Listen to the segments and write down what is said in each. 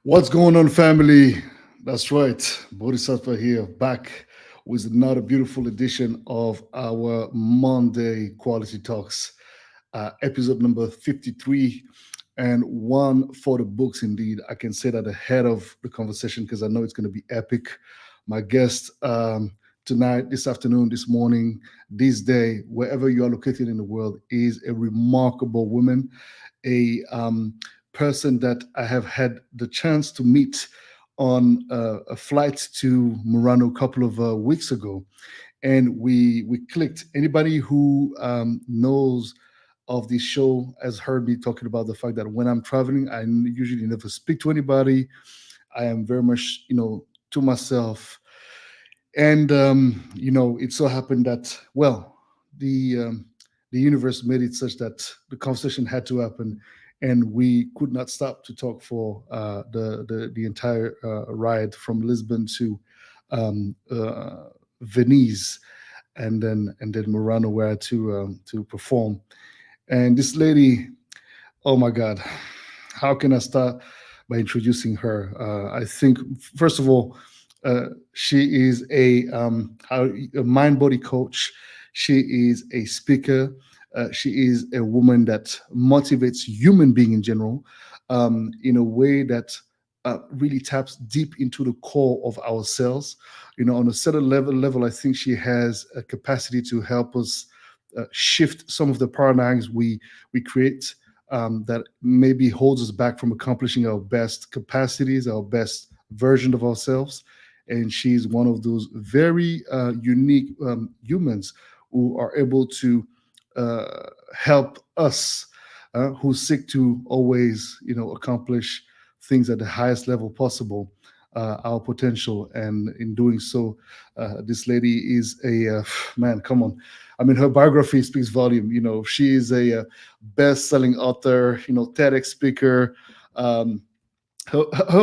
What's going on, family? That's right. Bodhisattva here, back with another beautiful edition of our Monday Quality Talks, episode number 53, and one for the books indeed. I can say that ahead of the conversation because I know it's going to be epic. My guest tonight, this afternoon, this morning, this day, wherever you are located in the world, is a remarkable woman, a person that I have had the chance to meet on a flight to Murano a couple of weeks ago, and we clicked. Anybody who knows of this show has heard me talking about the fact that when I'm traveling, I usually never speak to anybody. I am very much, to myself. And it so happened that the universe made it such that the conversation had to happen, and we could not stop to talk for the entire ride from Lisbon to Venice, and then Murano, where I had to perform. And this lady, oh my God, how can I start by introducing her? I think, first of all, she is a mind body coach. She is a speaker. She is a woman that motivates human being in general in a way that really taps deep into the core of ourselves. On a certain level, I think she has a capacity to help us shift some of the paradigms we create that maybe holds us back from accomplishing our best capacities, our best version of ourselves. And she's one of those very unique humans who are able to help us who seek to always, accomplish things at the highest level possible, our potential. And in doing so, this lady is a man. Come on, I mean, her biography speaks volume. She is a best-selling author, TEDx speaker. Her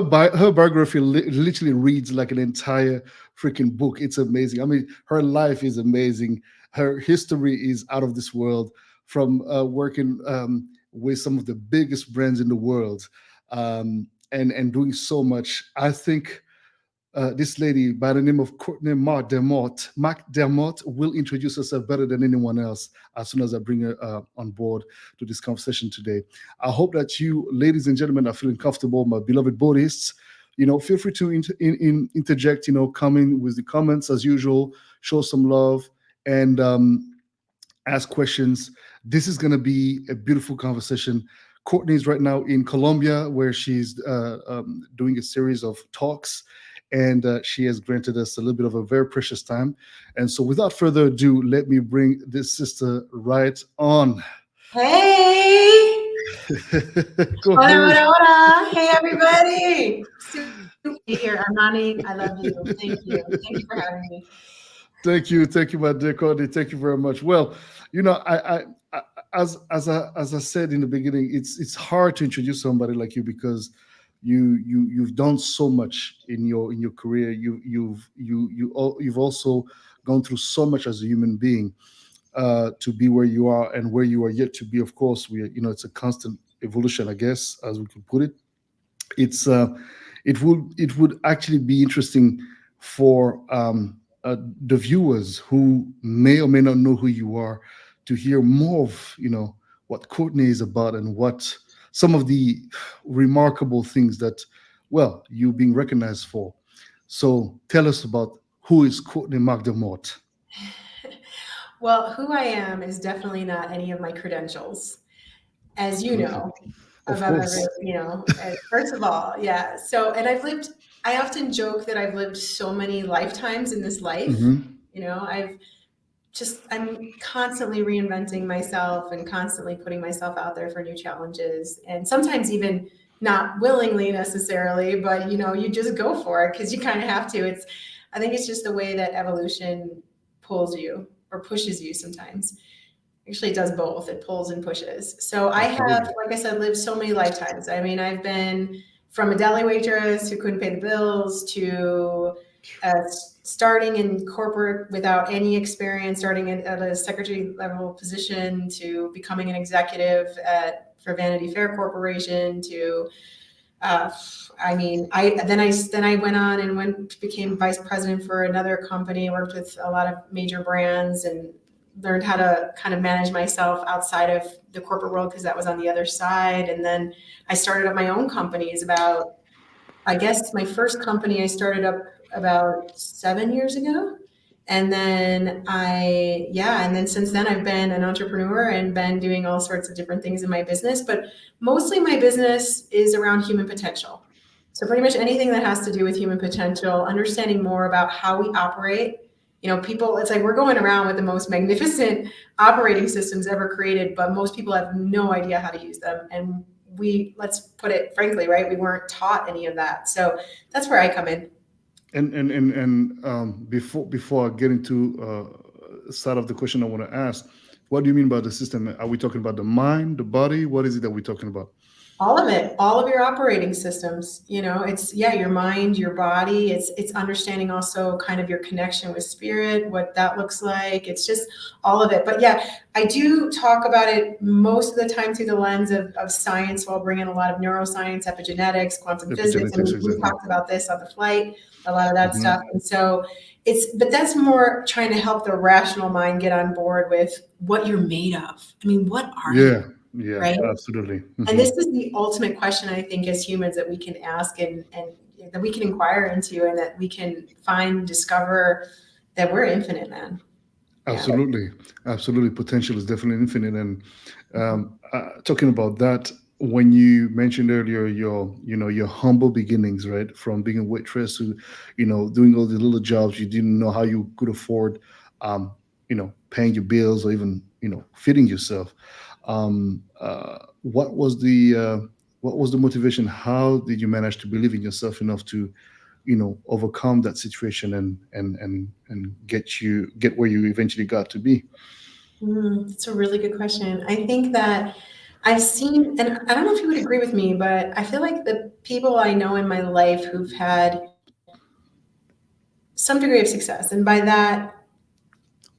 biography literally reads like an entire freaking book. It's amazing. I mean, her life is amazing. Her history is out of this world. From working with some of the biggest brands in the world, and doing so much. I think this lady by the name of Cortney McDermott will introduce herself better than anyone else as soon as I bring her on board to this conversation today. I hope that you, ladies and gentlemen, are feeling comfortable, my beloved Buddhists. Feel free to interject, come in with the comments as usual, show some love, and ask questions. This is going to be a beautiful conversation. Courtney is right now in Colombia, where she's doing a series of talks, and she has granted us a little bit of a very precious time. And so, without further ado, let me bring this sister right on. Hey! Go Hola, ahead. hola, hola! Hey, everybody! Super to be here, Armani. I love you. Thank you. Thank you for having me. Thank you, my dear Courtney. Thank you very much. Well, I as I said in the beginning, it's hard to introduce somebody like you because you've done so much in your career. You've also gone through so much as a human being to be where you are and where you are yet to be. Of course, it's a constant evolution, I guess, as we could put it. It's it would actually be interesting for the viewers who may or may not know who you are to hear more of what Courtney is about and what some of the remarkable things that you being recognized for. So tell us about who is Courtney McDermott. Well, who I am is definitely not any of my credentials, as you Okay, know, of above every, course. first of all, yeah. So, and I often joke that I've lived so many lifetimes in this life. Hmm. I'm constantly reinventing myself and constantly putting myself out there for new challenges, and sometimes even not willingly necessarily, but you just go for it because you kind of have to. I think it's just the way that evolution pulls you or pushes you sometimes. Actually, it does both. It pulls and pushes. So I have, Absolutely. like I said, lived so many lifetimes. I mean, I've been from a deli waitress who couldn't pay the bills to starting in corporate without any experience, starting at a secretary level position, to becoming an executive for Vanity Fair Corporation, to uh, I mean, I went on and became vice president for another company. Worked with a lot of major brands and learned how to kind of manage myself outside of the corporate world because that was on the other side. And then I started up my own companies about, I guess my first company I started up about 7 years ago. And then since then I've been an entrepreneur and been doing all sorts of different things in my business, but mostly my business is around human potential. So pretty much anything that has to do with human potential, understanding more about how we operate. People, it's like we're going around with the most magnificent operating systems ever created, but most people have no idea how to use them. And let's put it frankly, right? We weren't taught any of that. So that's where I come in. And before I get into start of the question I want to ask, what do you mean by the system? Are we talking about the mind, the body? What is it that we're talking about? All of it, all of your operating systems. It's your mind, your body. It's understanding also kind of your connection with spirit, what that looks like. It's just all of it. But yeah, I do talk about it most of the time through the lens of science, while bringing a lot of neuroscience, epigenetics, quantum physics. I mean, we talked about this on the flight, a lot of that stuff. And so but that's more trying to help the rational mind get on board with what you're made of. I mean, what are you? Yeah, right? Absolutely. And this is the ultimate question, I think, as humans that we can ask and that we can inquire into, and that we can discover that we're infinite, man. Absolutely. Absolutely. Potential is definitely infinite. And talking about that, when you mentioned earlier your humble beginnings, right? From being a waitress to, doing all the little jobs you didn't know how you could afford, paying your bills or even, feeding yourself. What was the motivation? How did you manage to believe in yourself enough to, overcome that situation and get where you eventually got to be? It's a really good question. I think that I've seen, and I don't know if you would agree with me, but I feel like the people I know in my life who've had some degree of success, and by that,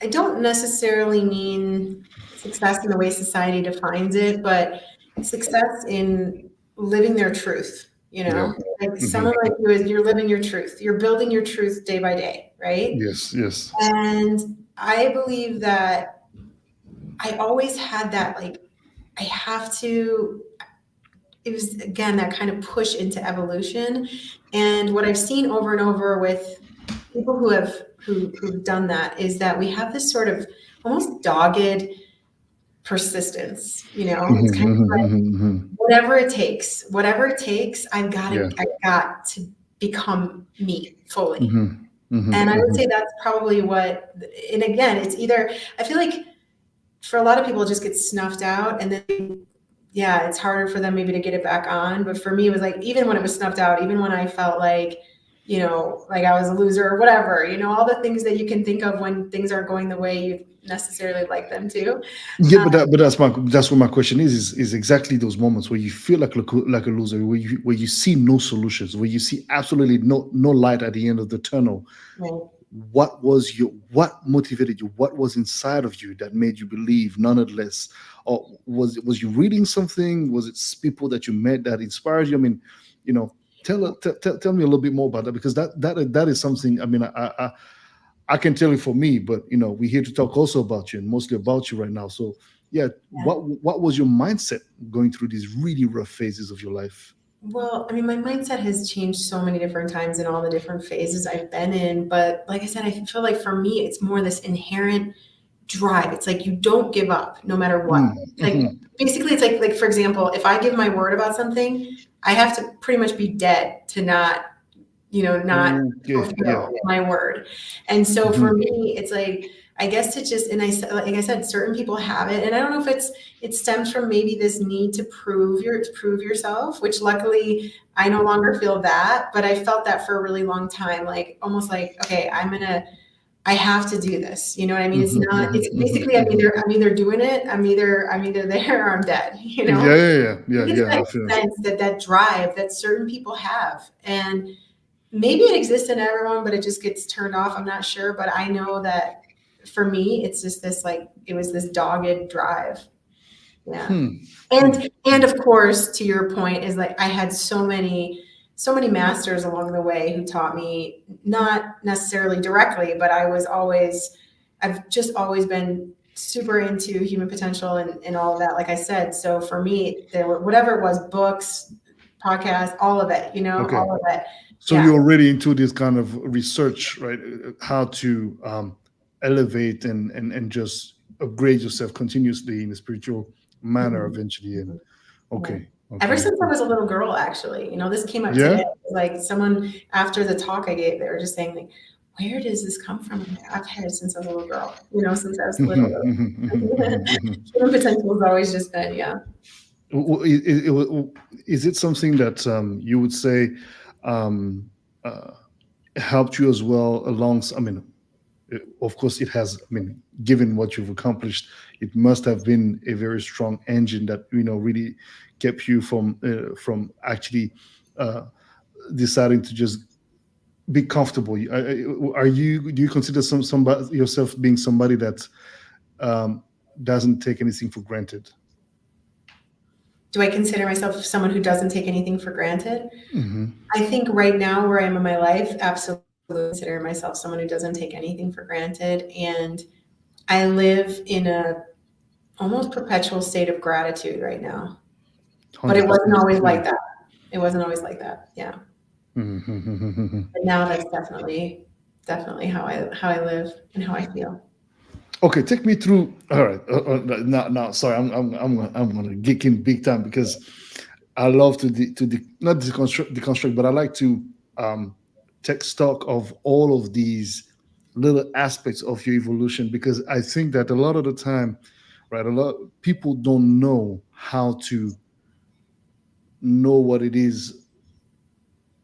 I don't necessarily mean success in the way society defines it, but success in living their truth. Yeah. Like someone like you you're living your truth. You're building your truth day by day, right? Yes. And I believe that I always had that, like, I have to, it was again that kind of push into evolution. And what I've seen over and over with people who've done that is that we have this sort of almost dogged persistence. It's kind of like whatever it takes, I've got to become me fully. And I would say that's probably and again, it's either, I feel like for a lot of people it just gets snuffed out, and then it's harder for them maybe to get it back on. But for me, it was like, even when it was snuffed out, even when I felt like, like I was a loser or whatever, all the things that you can think of when things aren't going the way you necessarily like them to. Yeah, but that's what my question is exactly those moments where you feel like a loser, where you see no solutions, where you see absolutely no light at the end of the tunnel. Right. What motivated you? What was inside of you that made you believe nonetheless? Or was you reading something? Was it people that you met that inspired you? I mean, tell me a little bit more about that, because that is something. I mean, I can tell you for me, but we're here to talk also about you, and mostly about you right now. So what was your mindset going through these really rough phases of your life? Well, I mean, my mindset has changed so many different times in all the different phases I've been in. But like I said, I feel like for me, it's more this inherent drive. It's like you don't give up no matter what. Like basically, it's like for example, if I give my word about something, I have to pretty much be dead to not fulfill my word. And so for me, it's like, I guess it just, and like I said, certain people have it, and I don't know if it stems from maybe this need to prove yourself, which luckily I no longer feel that, but I felt that for a really long time, like almost like, okay, I have to do this. You know what I mean? It's not, it's basically, I'm either doing it, I'm either there or I'm dead, Yeah. It's that sense, that drive that certain people have. And maybe it exists in everyone, but it just gets turned off. I'm not sure, but I know that for me, it's just this, like, it was this dogged drive. Yeah. Hmm. Hmm. And of course, to your point, is like I had so many masters along the way who taught me, not necessarily directly, but I've just always been super into human potential and all of that, like I said. So for me, there were whatever it was, books, podcasts, all of it, Okay. all of it. So Yeah. you're already into this kind of research, right? How to elevate and just upgrade yourself continuously in a spiritual manner Mhm. eventually. And Yeah. okay, Ever okay. since I was a little girl, actually, this came up Yeah. today. Like someone after the talk I gave, they were just saying like, where does this come from? I'm like, I've had it since I was a little girl, since I was little. Human potential has always just been, yeah. Is it something that you would say um, uh, helped you as well along? I mean, of course, it has. I mean, given what you've accomplished, it must have been a very strong engine that really kept you from actually uh, deciding to just be comfortable. Do you consider somebody yourself being somebody that um, doesn't take anything for granted? Do I consider myself someone who doesn't take anything for granted? Hmm. I think right now where I am in my life, absolutely consider myself someone who doesn't take anything for granted. And I live in a almost perpetual state of gratitude right now. But it wasn't 100%. always like that. It wasn't always like that. Yeah. Mhm. But now that's definitely how I live and how I feel. Okay, take me through. All right, now, sorry, I'm gonna geek in big time because I love not deconstruct, but I like to um, take stock of all of these little aspects of your evolution because I think that a lot of the time, right, a lot people don't know how to know what it is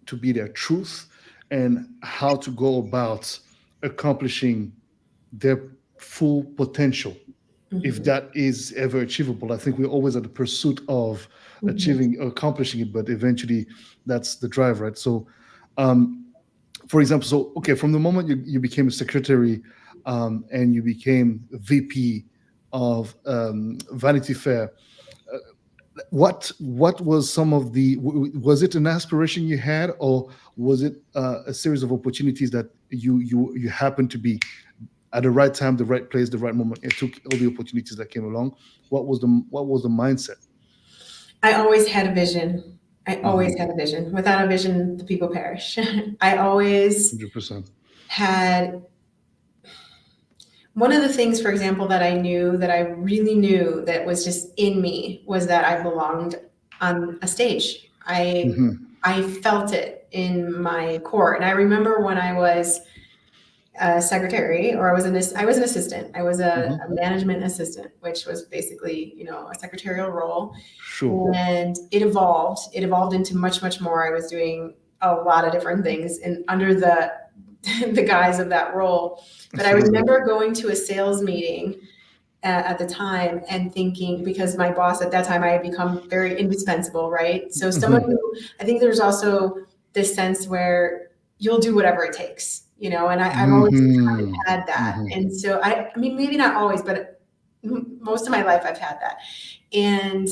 to be their truth and how to go about accomplishing their full potential, if Mhm. that is ever achievable. I think we're always at the pursuit of Mhm. accomplishing it, but eventually that's the drive, right? So um, for example, so okay, from the moment you became a secretary and you became VP of Vanity Fair, what was some of was it an aspiration you had, or was it a series of opportunities that you happened to be at the right time, the right place, the right moment? It took all the opportunities that came along. What was the mindset? I always had a vision. I Hmm. always had a vision. Without a vision, the people perish. I always 100%. had one of the things, for example, that I knew that I really knew that was just in me was that I belonged on a stage. Hmm. I felt it in my core. And I remember when I was a secretary, or I was an assistant. I was Hmm. a management assistant, which was basically, a secretarial role. Sure. And it evolved. It evolved into much, much more. I was doing a lot of different things and under the the guise of that role. But I Absolutely. remember going to a sales meeting at the time and thinking, because my boss at that time, I had become very indispensable, right? So someone Hmm. who, I think there's also this sense where you'll do whatever it takes, and I've always kind of Hmm. had that. Hmm. And so I mean, maybe not always, but most of my life I've had that. And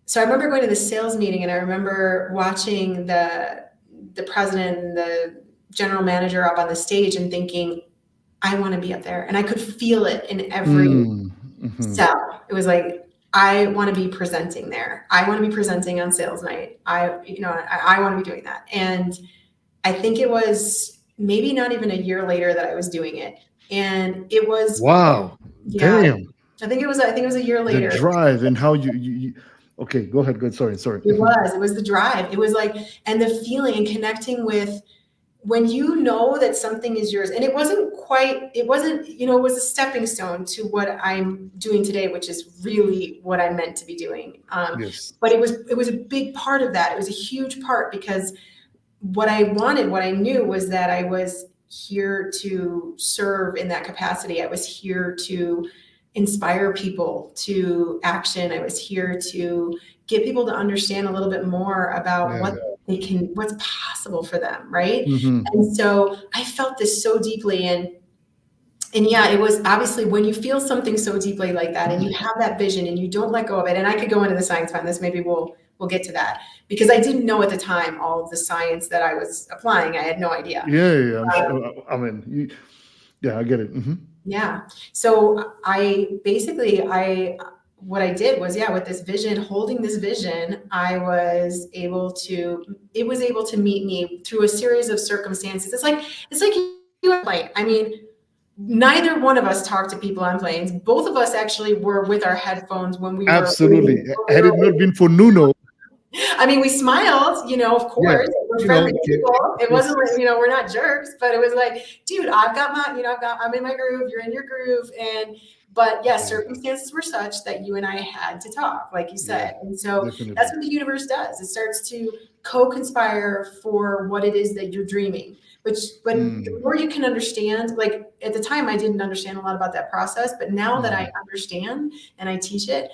so I remember going to the sales meeting and I remember watching the president and the general manager up on the stage and thinking, I want to be up there. And I could feel it in every Hmm. cell. It was like, I want to be presenting there. I want to be presenting on sales night. I want to be doing that. And I think it was maybe not even a year later that I was doing it. And it was, Wow. yeah, Damn. I think it was a year The later. drive and how okay, go ahead. Good. Sorry. It was the drive. It was like, and the feeling and connecting with when you know that something is yours. And it wasn't, it was a stepping stone to what I'm doing today, which is really what I'm meant to be doing. Yes. But it was a big part of that. It was a huge part because what I wanted, what I knew was that I was here to serve in that capacity. I was here to inspire people to action. I was here to get people to understand a little bit more about Yeah. what's possible for them, right? Hmm. And so I felt this so deeply. And And yeah, it was obviously when you feel something so deeply like that and you have that vision and you don't let go of it. And I could go into the science behind this. Maybe we'll get to that, because I didn't know at the time all of the science that I was applying. I had no idea. Yeah, I'm sure. I mean, yeah, I get it. Yeah. So what I did was, yeah, with this vision, holding this vision, it was able to meet me through a series of circumstances. It's like you and plane. I mean, neither one of us talked to people on planes. Both of us actually were with our headphones when we were Absolutely. waiting. Had it not been for Nuno, I mean, we smiled, of yeah, course, we're friendly okay, people. It yes, wasn't like, we're not jerks, but it was like, dude, I'm in my groove, you're in your groove. But yes, yeah, circumstances were such that you and I had to talk, like you yeah, said. And so definitely. that's what the universe does. It starts to co-conspire for what it is that you're dreaming. But the more you can understand, like at the time, I didn't understand a lot about that process, but now that I understand and I teach it,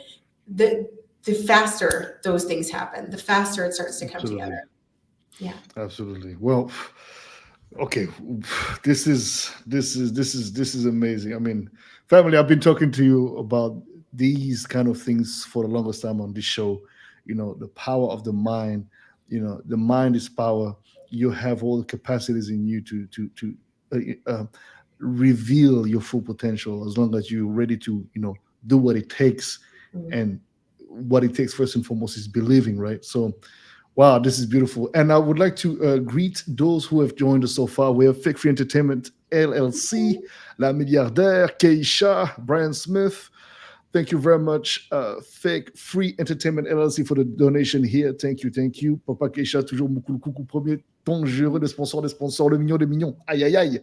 the faster those things happen, the faster it starts to come Absolutely. together. Yeah. Absolutely. Well, okay, this is amazing. I mean, family, I've been talking to you about these kind of things for the longest time on this show. The power of the mind. The mind is power. You have all the capacities in you to uh, uh, reveal your full potential, as long as you're ready to do what it takes. And what it takes first and foremost is believing, right? So wow, this is beautiful. And I would like to greet those who have joined us so far. We have Fake Free Entertainment LLC, La Milliardaire, Keisha, Brian Smith. Thank you very much, Fake Free Entertainment LLC, for the donation here. Thank you, thank you. Papa Keisha, toujours beaucoup le coucou premier ton juré des sponsors, le mignon des mignons. Aïe, aïe, aïe.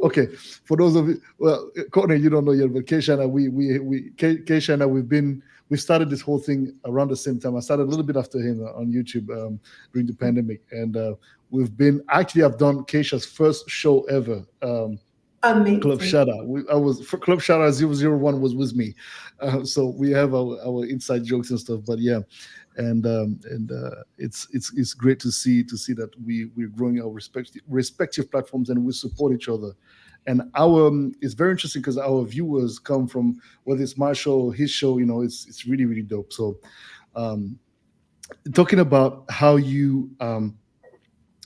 Okay, for those of you, well, Courtney, you don't know yet, but Keisha and I, Keisha and I, we started this whole thing around the same time. I started a little bit after him on YouTube during the pandemic, and I've done Keisha's first show ever. Amazing. Club Shada. Club Shada 001 was with me, so we have our inside jokes and stuff. But yeah, and it's great to see that we're growing our respective platforms, and we support each other. And it's very interesting because our viewers come from, whether it's my show or his show. It's really, really dope. So talking about how you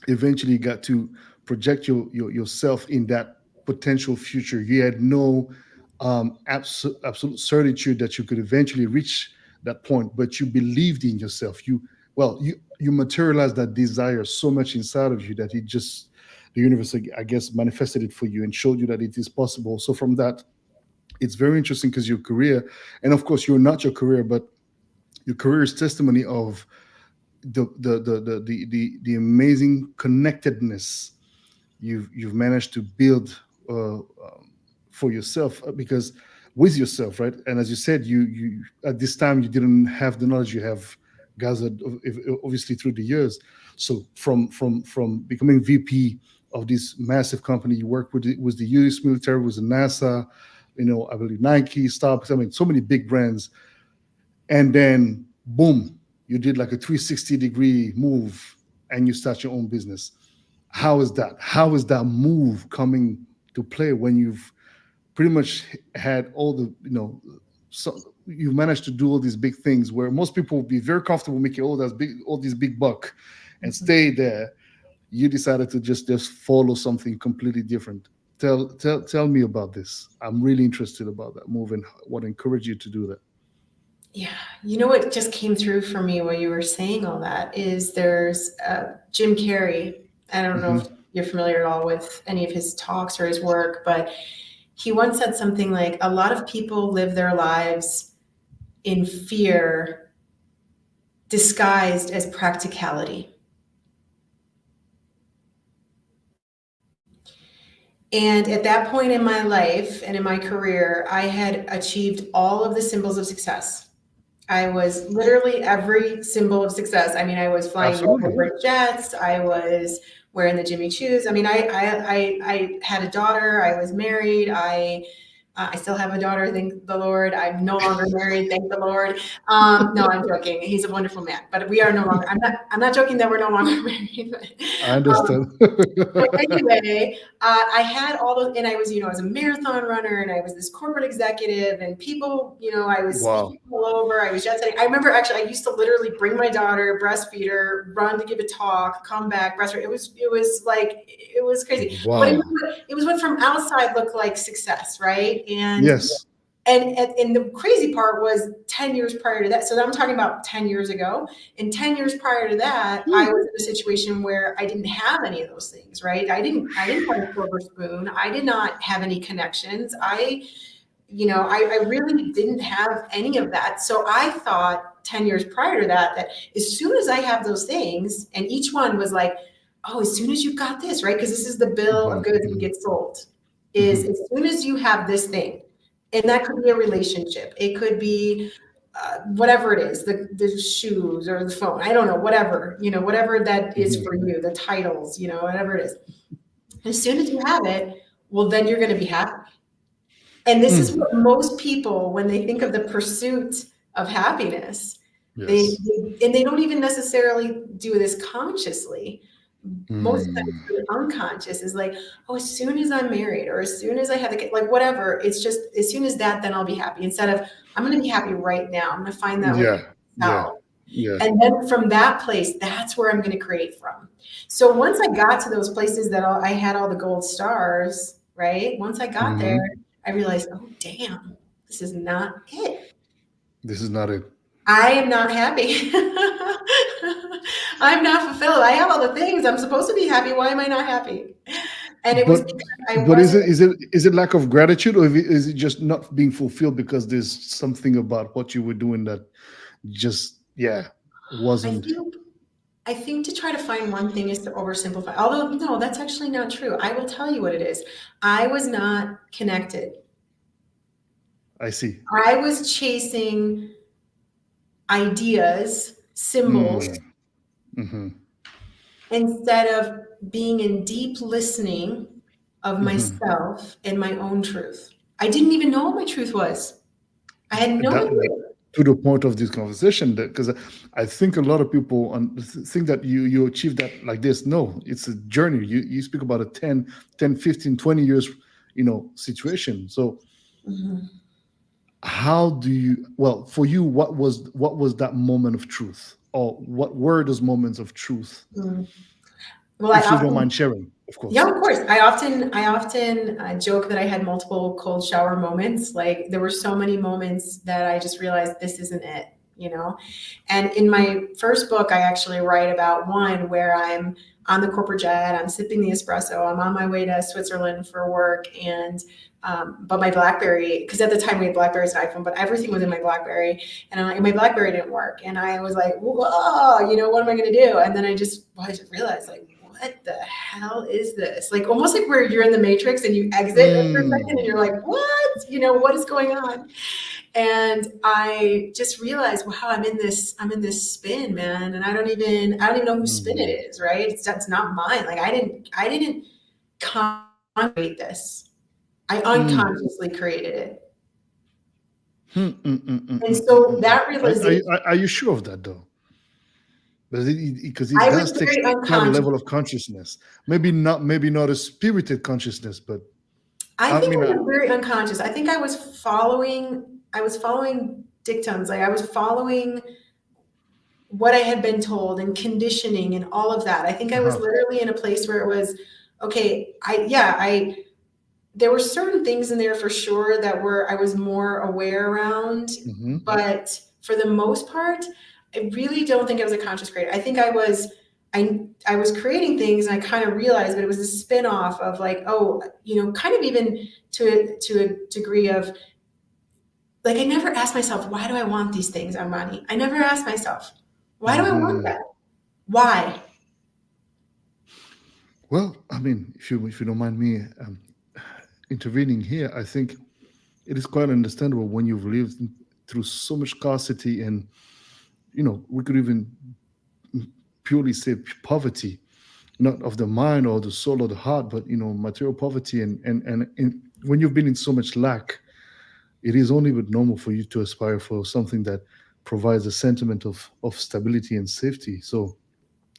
eventually got to project yourself in that potential future. You had no absolute certitude that you could eventually reach that point, but you believed in yourself. You materialized that desire so much inside of you that the universe, I guess, manifested it for you and showed you that it is possible. So from that, it's very interesting because your career, and of course, you're not your career, but your career is testimony of the amazing connectedness you've managed to build for yourself, because with yourself, right? And as you said, you at this time you didn't have the knowledge you have gathered, obviously, through the years. So from becoming VP of this massive company, you worked with the U.S. military, with the NASA, I believe Nike, Starbucks. I mean, so many big brands, and then boom, you did like a 360-degree move and you start your own business. How is that move coming to play when you've pretty much had all the so you've managed to do all these big things where most people would be very comfortable making all these big buck and stay there? You decided to just follow something completely different. Tell me about this. I'm really interested about that move and what encouraged you to do that. Yeah, what just came through for me while you were saying all that is there's Jim Carrey. I don't know if you're familiar at all with any of his talks or his work, but he once said something like, a lot of people live their lives in fear disguised as practicality. And at that point in my life and in my career, I had achieved all of the symbols of success. I was literally every symbol of success. I mean, I was flying corporate jets. I was wearing the Jimmy Choos. I mean, I had a daughter. I was married. I I still have a daughter, thank the Lord. I'm no longer married, thank the Lord. No, I'm joking. He's a wonderful man, but we are no longer. I'm not joking that we're no longer married. But, I um, understand. but anyway, I had all those, and I was, I was a marathon runner, and I was this corporate executive, and people, I was Wow. speaking all over. I was jet setting. I remember actually, I used to literally bring my daughter, breastfeed her, run to give a talk, come back, breastfeed. It was crazy, but Wow. it was what from outside looked like success, right? Yes. And the crazy part was 10 years prior to that. So I'm talking about 10 years ago. And 10 years prior to that, I was in a situation where I didn't have any of those things, right? I didn't have a silver spoon. I did not have any connections. I really didn't have any of that. So I thought 10 years prior to that, that as soon as I have those things, and each one was like, oh, as soon as you got this, right? Because this is the bill of Mhm, goods that mhm, gets sold, is mhm. as soon as you have this thing, and that could be a relationship, it could be whatever it is, the shoes or the phone, I don't know, whatever that is Mhm. for you, the titles, whatever it is. As soon as you have it, well, then you're going to be happy. And this is Mm. what most people, when they think of the pursuit of happiness, Yes. and they don't even necessarily do this consciously. Most of the time Mm. it's really unconscious, is like, oh, as soon as I'm married, or as soon as I have the kid, like whatever, it's just as soon as that, then I'll be happy. Instead of, I'm going to be happy right now. I'm going to find that within Yeah. Yeah. myself. Yeah. And then from that place, that's where I'm going to create from. So once I got to those places that I had all the gold stars, right? Once I got there, Hmm. I realized, oh, damn, this is not it. This is not it. I am not happy. I'm not fulfilled. I have all the things. I'm supposed to be happy. Why am I not happy? And it was But because I but is wasn't. it lack of gratitude, or is it just not being fulfilled because there's something about what you were doing that just, yeah, I wasn't? think I think to try to find one thing is to oversimplify. Although no, that's actually not true. I will tell you what it is. I was not connected. I see. I was chasing ideas, symbols, Mm. Hmm. instead of being in deep listening of Hmm. myself and my own truth. I didn't even know what my truth was. I had no That, idea. to the point of this conversation, that because I think a lot of people think that you achieve that like this. No, it's a journey. You speak about a 10, 15, 20 years, situation. So Mhm. how do you, well, for you, what was that moment of truth, or what were those moments of truth, Mm. Well, I if you don't often, mind sharing, of yeah, course? of course. I often joke that I had multiple cold shower moments. Like there were so many moments that I just realized this isn't it, you know? And in my first book, I actually write about one where I'm on the corporate jet, I'm sipping the espresso, I'm on my way to Switzerland for work, and but my BlackBerry, because at the time we had BlackBerries and iPhone, but everything was in my BlackBerry, and my BlackBerry didn't work, and I was like, whoa, what am I going to do? And then I just realized, like, what the hell is this? Like almost like where you're in the matrix and you exit for a second and Mm, you're like, what? What is going on? And I just realized, wow, I'm in this spin, man. And I don't even know whose spin it mm, is, right? That's not mine. Like I didn't create this. I mm, unconsciously created it. mm, mm, mm, mm, And mm, mm, so mm. that Are, realization, are you sure of that, though? Because it I was does take very quite a unconscious. level of consciousness. Maybe not a spirited consciousness, but I I think mean, I was very unconscious. I think I was following dictums. Like I was following what I had been told and conditioning and all of that. I think I was uh-huh. literally in a place where it was, okay, there were certain things in there for sure that I was more aware around, Hmm. but for the most part, I really don't think I was a conscious creator. I think I was creating things and I kind of realized, but it was a spin-off of like, oh, kind of even to a degree of like, I never asked myself, why do I want these things, Armani? I never asked myself, why do I want Hmm. that? Why? Well, I mean, if you don't mind me intervening here, I think it is quite understandable when you've lived through so much scarcity, and we could even purely say poverty, not of the mind or the soul or the heart, but material poverty, and when you've been in so much lack, it is only but normal for you to aspire for something that provides a sentiment of stability and safety. So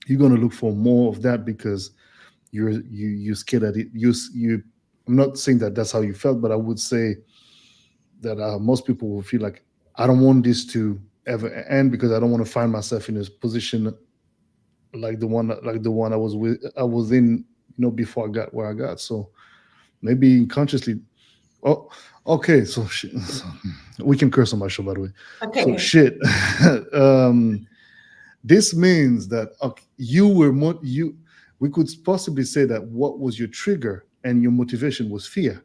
you're going to look for more of that because you're scared at it. You. I'm not saying that that's how you felt, but I would say that most people will feel like I don't want this to ever end because I don't want to find myself in a position like the one I was in, before I got where I got. So maybe consciously. Oh, okay. So we can curse on my show, by the way. So Okay. shit. um, this means that you were you. We could possibly say that what was your trigger and your motivation was fear.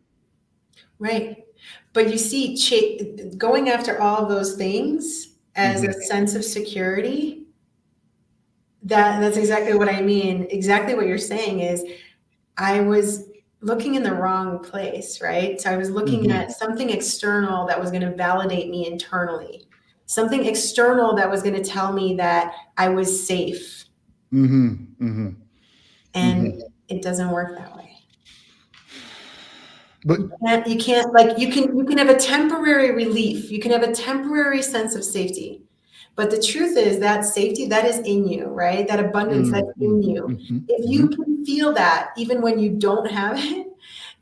Right. But you see, going after all of those things as a Hmm. sense of security, that's exactly what I mean. Exactly what you're saying is I was looking in the wrong place, right? So I was looking Hmm. at something external that was going to validate me internally, something external that was going to tell me that I was safe. Hmm. Hmm. And Hmm. it doesn't work that way. But You can't like you can have a temporary relief. You can have a temporary sense of safety. But the truth is that safety that is in you, right? That abundance that's in you. If you hmm. can feel that even when you don't have it,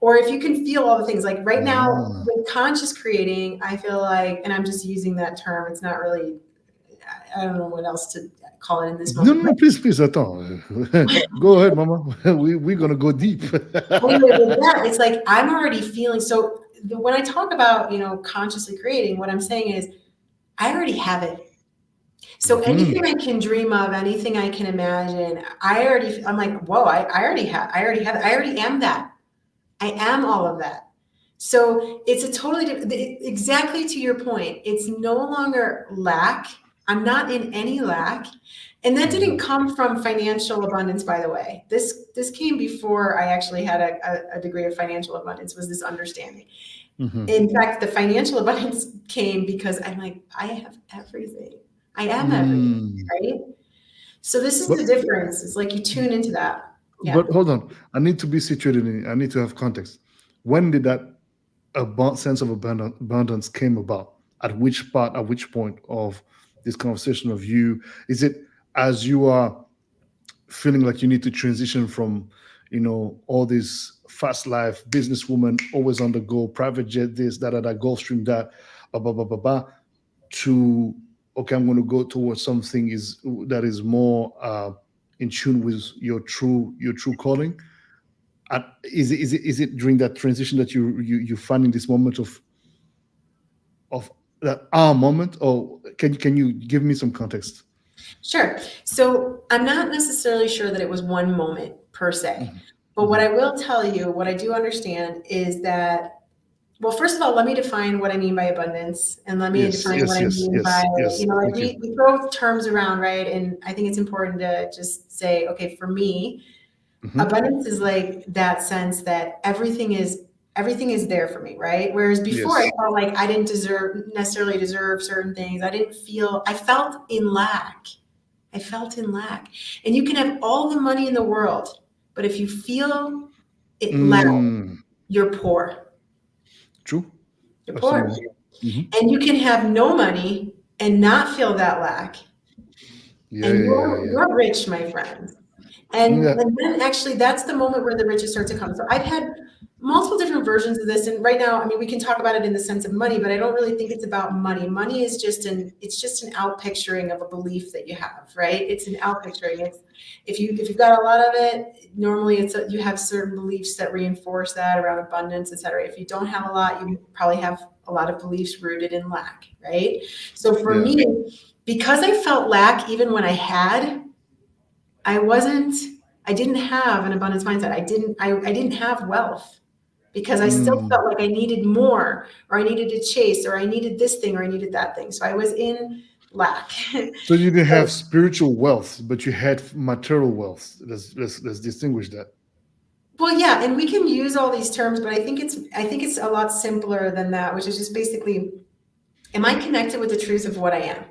or if you can feel all the things like right now Ah. with conscious creating, I feel like, and I'm just using that term, it's not really, I don't know what else to call it in this No, moment. no, no, please, please, attends. Go ahead, Mama. We're gonna go deep. Anyway, with that, it's like I'm already feeling so when I talk about, consciously creating, what I'm saying is I already have it. So anything Hmm. I can dream of, anything I can imagine, I'm like, whoa, I already have it. I already am that. I am all of that. So it's a totally different, exactly to your point. It's no longer lack. I'm not in any lack. And that didn't come from financial abundance, by the way. This came before I actually had a degree of financial abundance, was this understanding. Hmm. In fact, the financial abundance came because I'm like, I have everything. I am everything, Mm. right? So this is But the difference. It's like you tune into that. Yeah. but hold on. I need to be situated in. I need to have context. When did that sense of abundance came about? At which part? At which point of this conversation of you? Is it as you are feeling like you need to transition from, all this fast life, businesswoman, always on the go, private jet, this, that, Gulfstream, that, blah, blah, blah, blah, blah, to, okay, I'm going to go towards something that is more in tune with your true calling. Is it during that transition that you find in this moment of that moment, or can you give me some context? Sure. So I'm not necessarily sure that it was one moment per se, Mhm. but what I Mhm. will tell you, what I do understand is that, well, first of all, let me define what I mean by abundance and let me Yes, define what yes, I yes, mean by, yes, yes. like Thank you. we throw terms around, right? And I think it's important to just say, okay, for me, Hmm. abundance is like that sense that everything is there for me, right? Whereas before I Yes. felt like I didn't necessarily deserve certain things. I felt in lack. I felt in lack. And you can have all the money in the world, but if you feel it lack, Mm. you're poor. True. You're poor. Absolutely. Hmm. And you can have no money and not feel that lack. Yeah, And yeah, yeah, you're rich, my friend. yeah. And then actually that's the moment where the riches start to come. So I've had multiple different versions of this. And right now, I mean, we can talk about it in the sense of money, but I don't really think it's about money. Money is just an out picturing of a belief that you have, right? It's an out picturing. It's if you've got a lot of it, normally you have certain beliefs that reinforce that around abundance, et cetera. If you don't have a lot, you probably have a lot of beliefs rooted in lack, right? So for Yeah. me, because I felt lack even when I had, I wasn't, I didn't have an abundance mindset. I didn't have wealth because I still Mm. felt like I needed more, or I needed to chase, or I needed this thing, or I needed that thing. So I was in lack. So you didn't have So, spiritual wealth, but you had material wealth. Let's distinguish that. well, yeah, and we can use all these terms, but I think it's a lot simpler than that, which is just basically, am I connected with the truth of what I am?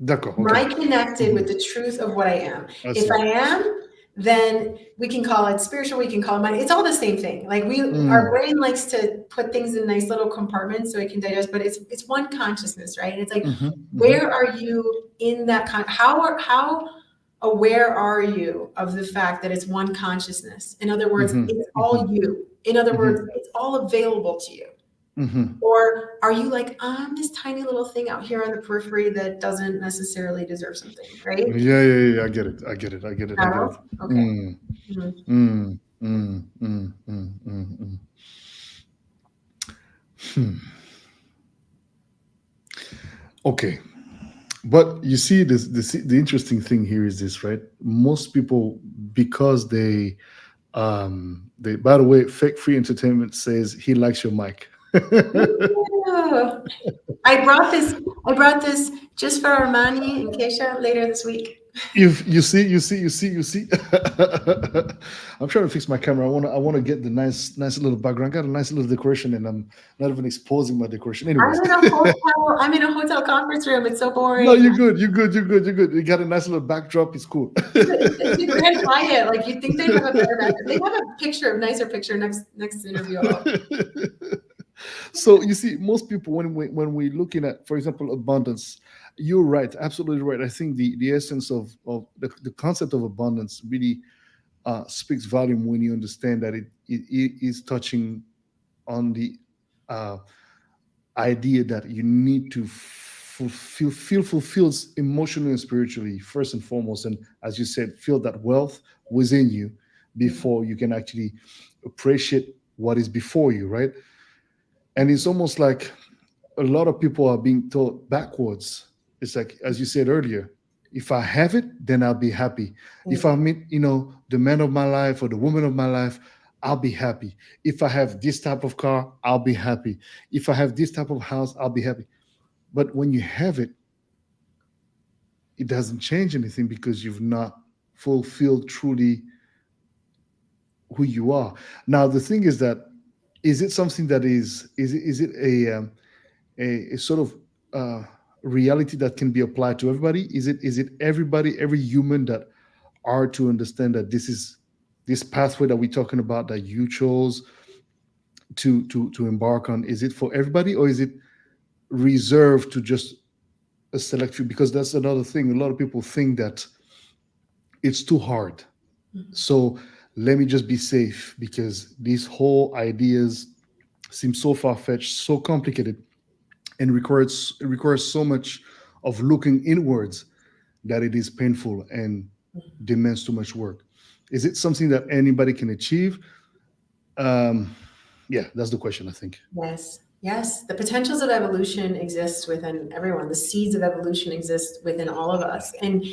D'accord. Am Okay. I connected with Mhm. the truth of what I am? I If see. I am, then we can call it spiritual, we can call it money. It's all the same thing. Like our brain likes to put things in nice little compartments so it can digest, but it's one consciousness, right? And it's like, where are you in that how aware are you of the fact that it's one consciousness? In other words, it's all you. In other words, it's all available to you. Or are you like, I'm this tiny little thing out here on the periphery that doesn't necessarily deserve something, right? Yeah. I get it. Okay. Okay. But you see, the interesting thing here is this, right? Most people, because they by the way, Fake Free Entertainment says he likes your mic. Ooh. I brought this just for Armani and Keisha later this week. You see. I'm trying to fix my camera. I want to get the nice little background. I got a nice little decoration, and I'm not even exposing my decoration. Anyways, I'm in a hotel conference room. It's so boring. No, you're good. You got a nice little backdrop. It's cool. It's very quiet. Like you'd think they'd have a better backdrop. They have a nicer picture next interview. So you see, most people when we're looking at, for example, abundance, you're right, absolutely right. I think the essence of the concept of abundance really speaks volume when you understand that it is touching on the idea that you need to feel fulfilled emotionally and spiritually first and foremost, and as you said, feel that wealth within you before you can actually appreciate what is before you, right? And it's almost like a lot of people are being taught backwards. It's like, as you said earlier, if I have it, then I'll be happy. If I meet, the man of my life or the woman of my life, I'll be happy. If I have this type of car, I'll be happy. If I have this type of house, I'll be happy. But when you have it, it doesn't change anything because you've not fulfilled truly who you are. Now, the thing is that, is it something that is it a sort of reality that can be applied to everybody? Is it everybody, every human that are to understand that this pathway that we're talking about that you chose to embark on? Is it for everybody, or is it reserved to just a select few? Because that's another thing. A lot of people think that it's too hard. So let me just be safe, because these whole ideas seem so far-fetched, so complicated, and requires so much of looking inwards that it is painful and demands too much work. Is it something that anybody can achieve? Yeah, that's the question, I think. Yes. The potentials of evolution exist within everyone. The seeds of evolution exist within all of us. And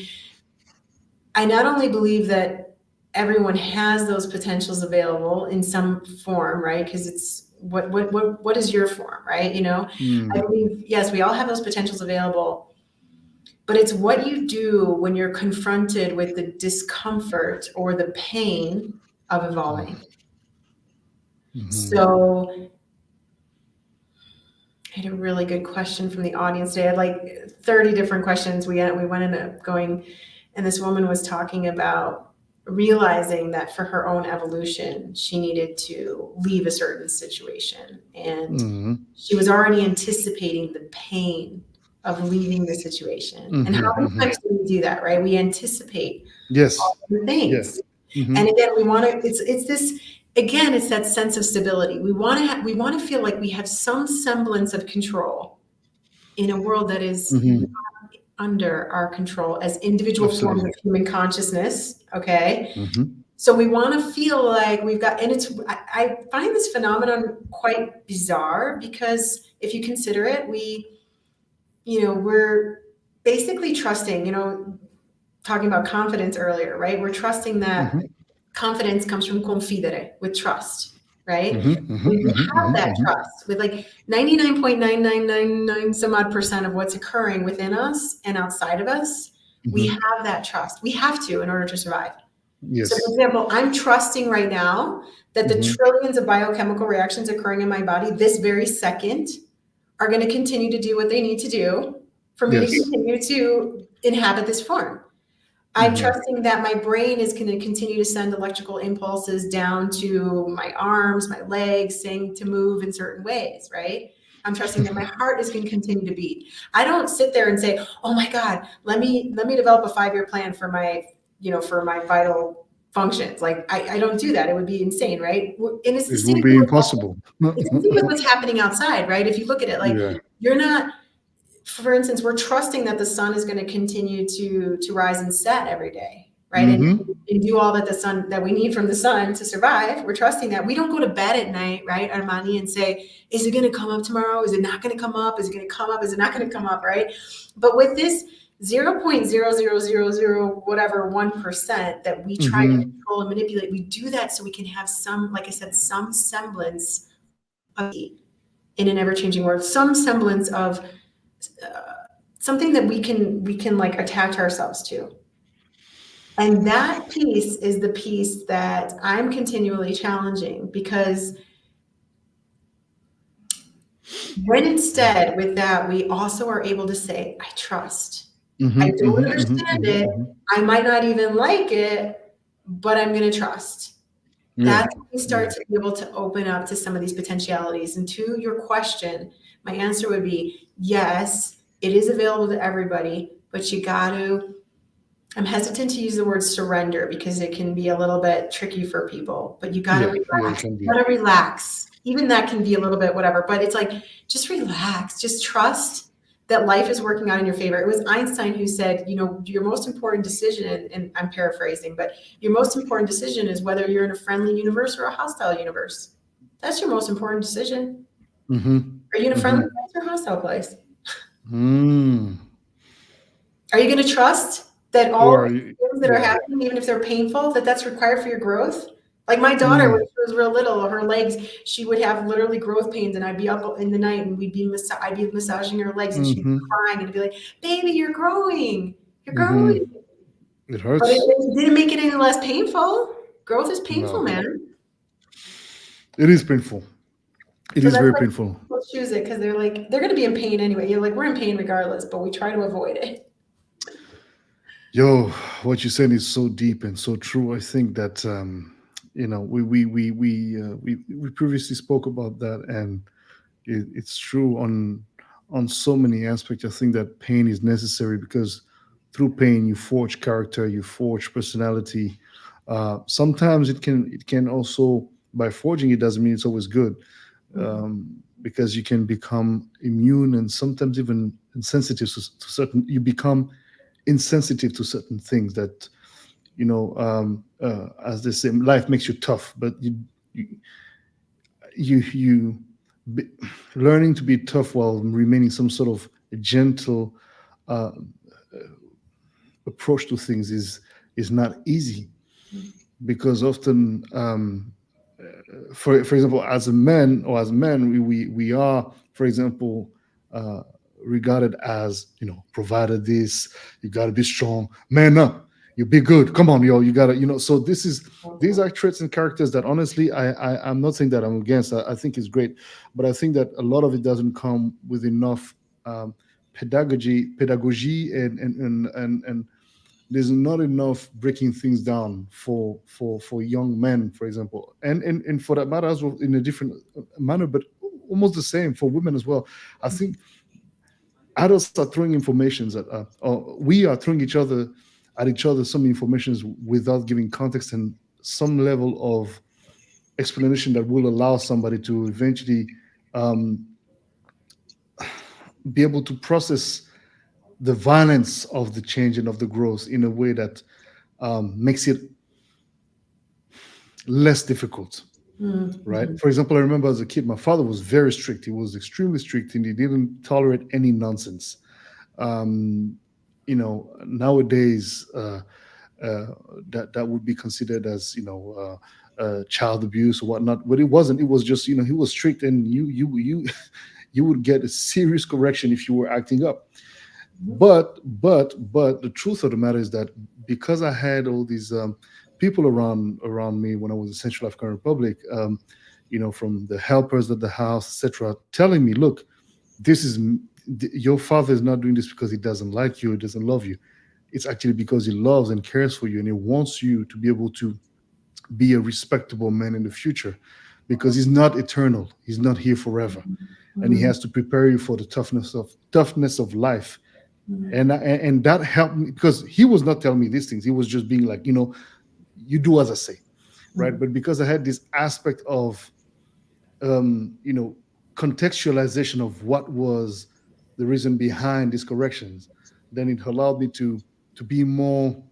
I not only believe that everyone has those potentials available in some form, right? Because it's what is your form, right? I believe, yes, we all have those potentials available, but it's what you do when you're confronted with the discomfort or the pain of evolving. So I had a really good question from the audience today. I had like 30 different questions. We ended up going, and this woman was talking about realizing that for her own evolution, she needed to leave a certain situation. And she was already anticipating the pain of leaving the situation. And how many times do we do that, right? We anticipate all the things. And again, we want to, it's this, again, it's that sense of stability. We want to feel like we have some semblance of control in a world that is under our control as individual forms of human consciousness. Okay. So we want to feel like we've got, and I find this phenomenon quite bizarre, because if you consider it, we're basically trusting, talking about confidence earlier, right? We're trusting that confidence comes from confidere, with trust, right? We have that trust with like 99.9999 some odd percent of what's occurring within us and outside of us. We have that trust. We have to in order to survive. So for example, I'm trusting right now that the trillions of biochemical reactions occurring in my body this very second are going to continue to do what they need to do for me to continue to inhabit this form. I'm trusting that my brain is going to continue to send electrical impulses down to my arms, my legs, saying to move in certain ways, right? I'm trusting that my heart is going to continue to beat. I don't sit there and say, "Oh my God, let me develop a 5-year plan for my, for my vital functions." Like I don't do that. It would be insane, right? And it's the It same will thing be with, impossible. it's the same with what's happening outside, right? If you look at it, like Yeah. you're not, for instance, we're trusting that the sun is going to continue to rise and set every day, right? And do all that the sun that we need from the sun to survive. We're trusting that. We don't go to bed at night, right, Armani, and say, is it going to come up tomorrow? Is it not going to come up? Is it going to come up? Is it not going to come up, right? But with this 0.0000 whatever 1% that we try to control and manipulate, we do that so we can have some, like I said, some semblance of in an ever-changing world, some semblance of something that we can like attach ourselves to. And that piece is the piece that I'm continually challenging, because when instead with that, we also are able to say, I trust. I don't understand it. I might not even like it, but I'm going to trust. That's when we start to be able to open up to some of these potentialities. And to your question, my answer would be yes, it is available to everybody, but you got to, I'm hesitant to use the word surrender because it can be a little bit tricky for people, but you got to relax. You got to relax. Even that can be a little bit whatever, but it's like, just relax, just trust that life is working out in your favor. It was Einstein who said, your most important decision, and I'm paraphrasing, but your most important decision is whether you're in a friendly universe or a hostile universe. That's your most important decision. Are you in a friendly place or a hostile place? Are you going to trust that all things that are happening, even if they're painful, that's required for your growth? Like my daughter, when she was real little, her legs, she would have literally growth pains, and I'd be up in the night and I'd be massaging her legs, and she'd be crying and be like, "Baby, you're growing. You're growing." It hurts. But it didn't make it any less painful. Growth is painful, man. It is painful. It is very painful. People choose it because they're going to be in pain anyway. You're like, we're in pain regardless, but we try to avoid it. Yo, what you're saying is so deep and so true. I think that we previously spoke about that, and it's true on so many aspects. I think that pain is necessary because through pain you forge character, you forge personality. Sometimes it can also, by forging it doesn't mean it's always good, because you can become immune and sometimes even insensitive to certain. You become insensitive to certain things that, as they say, life makes you tough, but learning to be tough while remaining some sort of gentle approach to things is not easy, because often, for example, as a man or as men, we are, for example, regarded as, provided this, you got to be strong, man up, you be good, come on, yo, you got to, so these are traits and characters that honestly I'm not saying that I'm against. I think it's great, but I think that a lot of it doesn't come with enough pedagogy and there's not enough breaking things down for young men, for example, and for that matter as well, in a different manner, but almost the same for women as well. I think adults are throwing informations at or we are throwing at each other some informations without giving context and some level of explanation that will allow somebody to eventually be able to process the violence of the change and of the growth in a way that makes it less difficult. Right. For example, I remember as a kid, my father was very strict. He was extremely strict, and he didn't tolerate any nonsense. Nowadays, that would be considered as child abuse or whatnot, but it wasn't. It was just he was strict, and you would get a serious correction if you were acting up. But the truth of the matter is that because I had all these people around me when I was in Central African Republic, from the helpers at the house, etc., telling me, look, this is your father is not doing this because he doesn't like you, he doesn't love you. it's actually because he loves and cares for you, and he wants you to be able to be a respectable man in the future, because he's not eternal, he's not here forever, and he Mm, has to prepare you for the toughness of life. mm, And that helped me, because he was not telling me these things, he was just being like, you do as I say, right? mm, But because I had this aspect of um, you know, contextualization of what was the reason behind these corrections, then it allowed me to be more.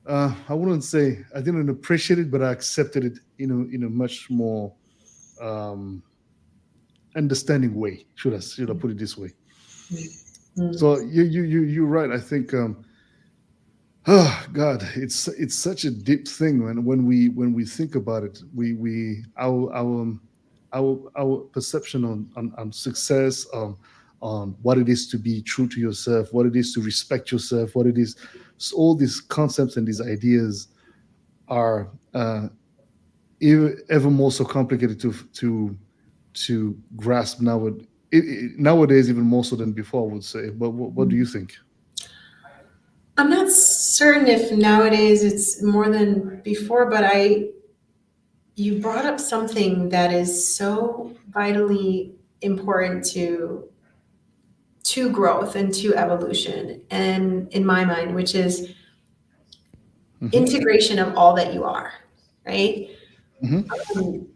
I wouldn't say I didn't appreciate it, but I accepted it in a much more um, understanding way. Should I put it this way? mm, mm, So you're right. I think oh God, it's such a deep thing when we think about it. We our perception on success, on what it is to be true to yourself, what it is to respect yourself, what it is. So all these concepts and these ideas are ever more so complicated to grasp nowadays, even more so than before, I would say. But what do mm. you think? I'm not certain if nowadays it's more than before, but you brought up something that is so vitally important to growth and to evolution, and in my mind, which is Hmm. integration of all that you are, right? Hmm. Um,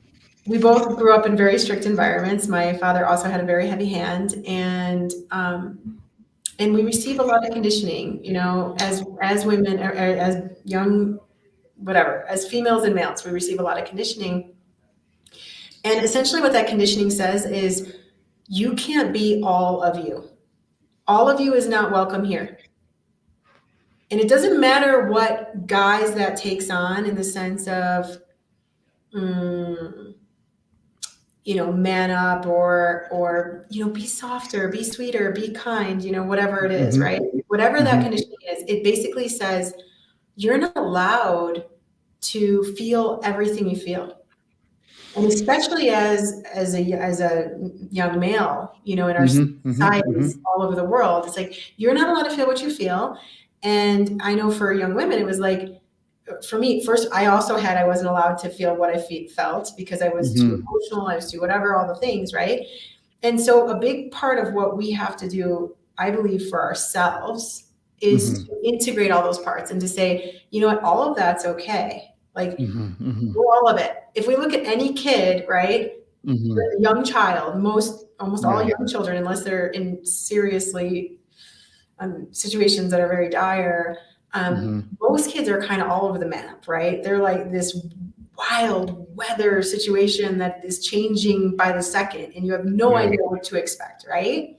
we both grew up in very strict environments. My father also had a very heavy hand, and we receive a lot of conditioning, as women, or as young, whatever, as females and males, we receive a lot of conditioning. And essentially, what that conditioning says is you can't be all of you. All of you is not welcome here. And it doesn't matter what guise that takes on in the sense of, mm, man up, or be softer, be sweeter, be kind, whatever it is, Hmm. right? Whatever that Hmm. conditioning is, it basically says you're not allowed to feel everything you feel. And especially as a young male, in our Hmm. Hmm. societies Hmm. all over the world, it's like you're not allowed to feel what you feel. And I know for young women, it was like, for me, first, I wasn't allowed to feel what I felt because I was too Hmm. emotional, I was too whatever, all the things, right? And so a big part of what we have to do, I believe, for ourselves is Hmm. to integrate all those parts and to say, you know what, all of that's okay. Like, Hmm. Hmm. all of it. If we look at any kid, right, Hmm. a young child, almost all Yeah. young children, unless they're in seriously situations that are very dire, Hmm. most kids are kind of all over the map, right? They're like this wild weather situation that is changing by the second, and you have no Yeah. idea what to expect, right?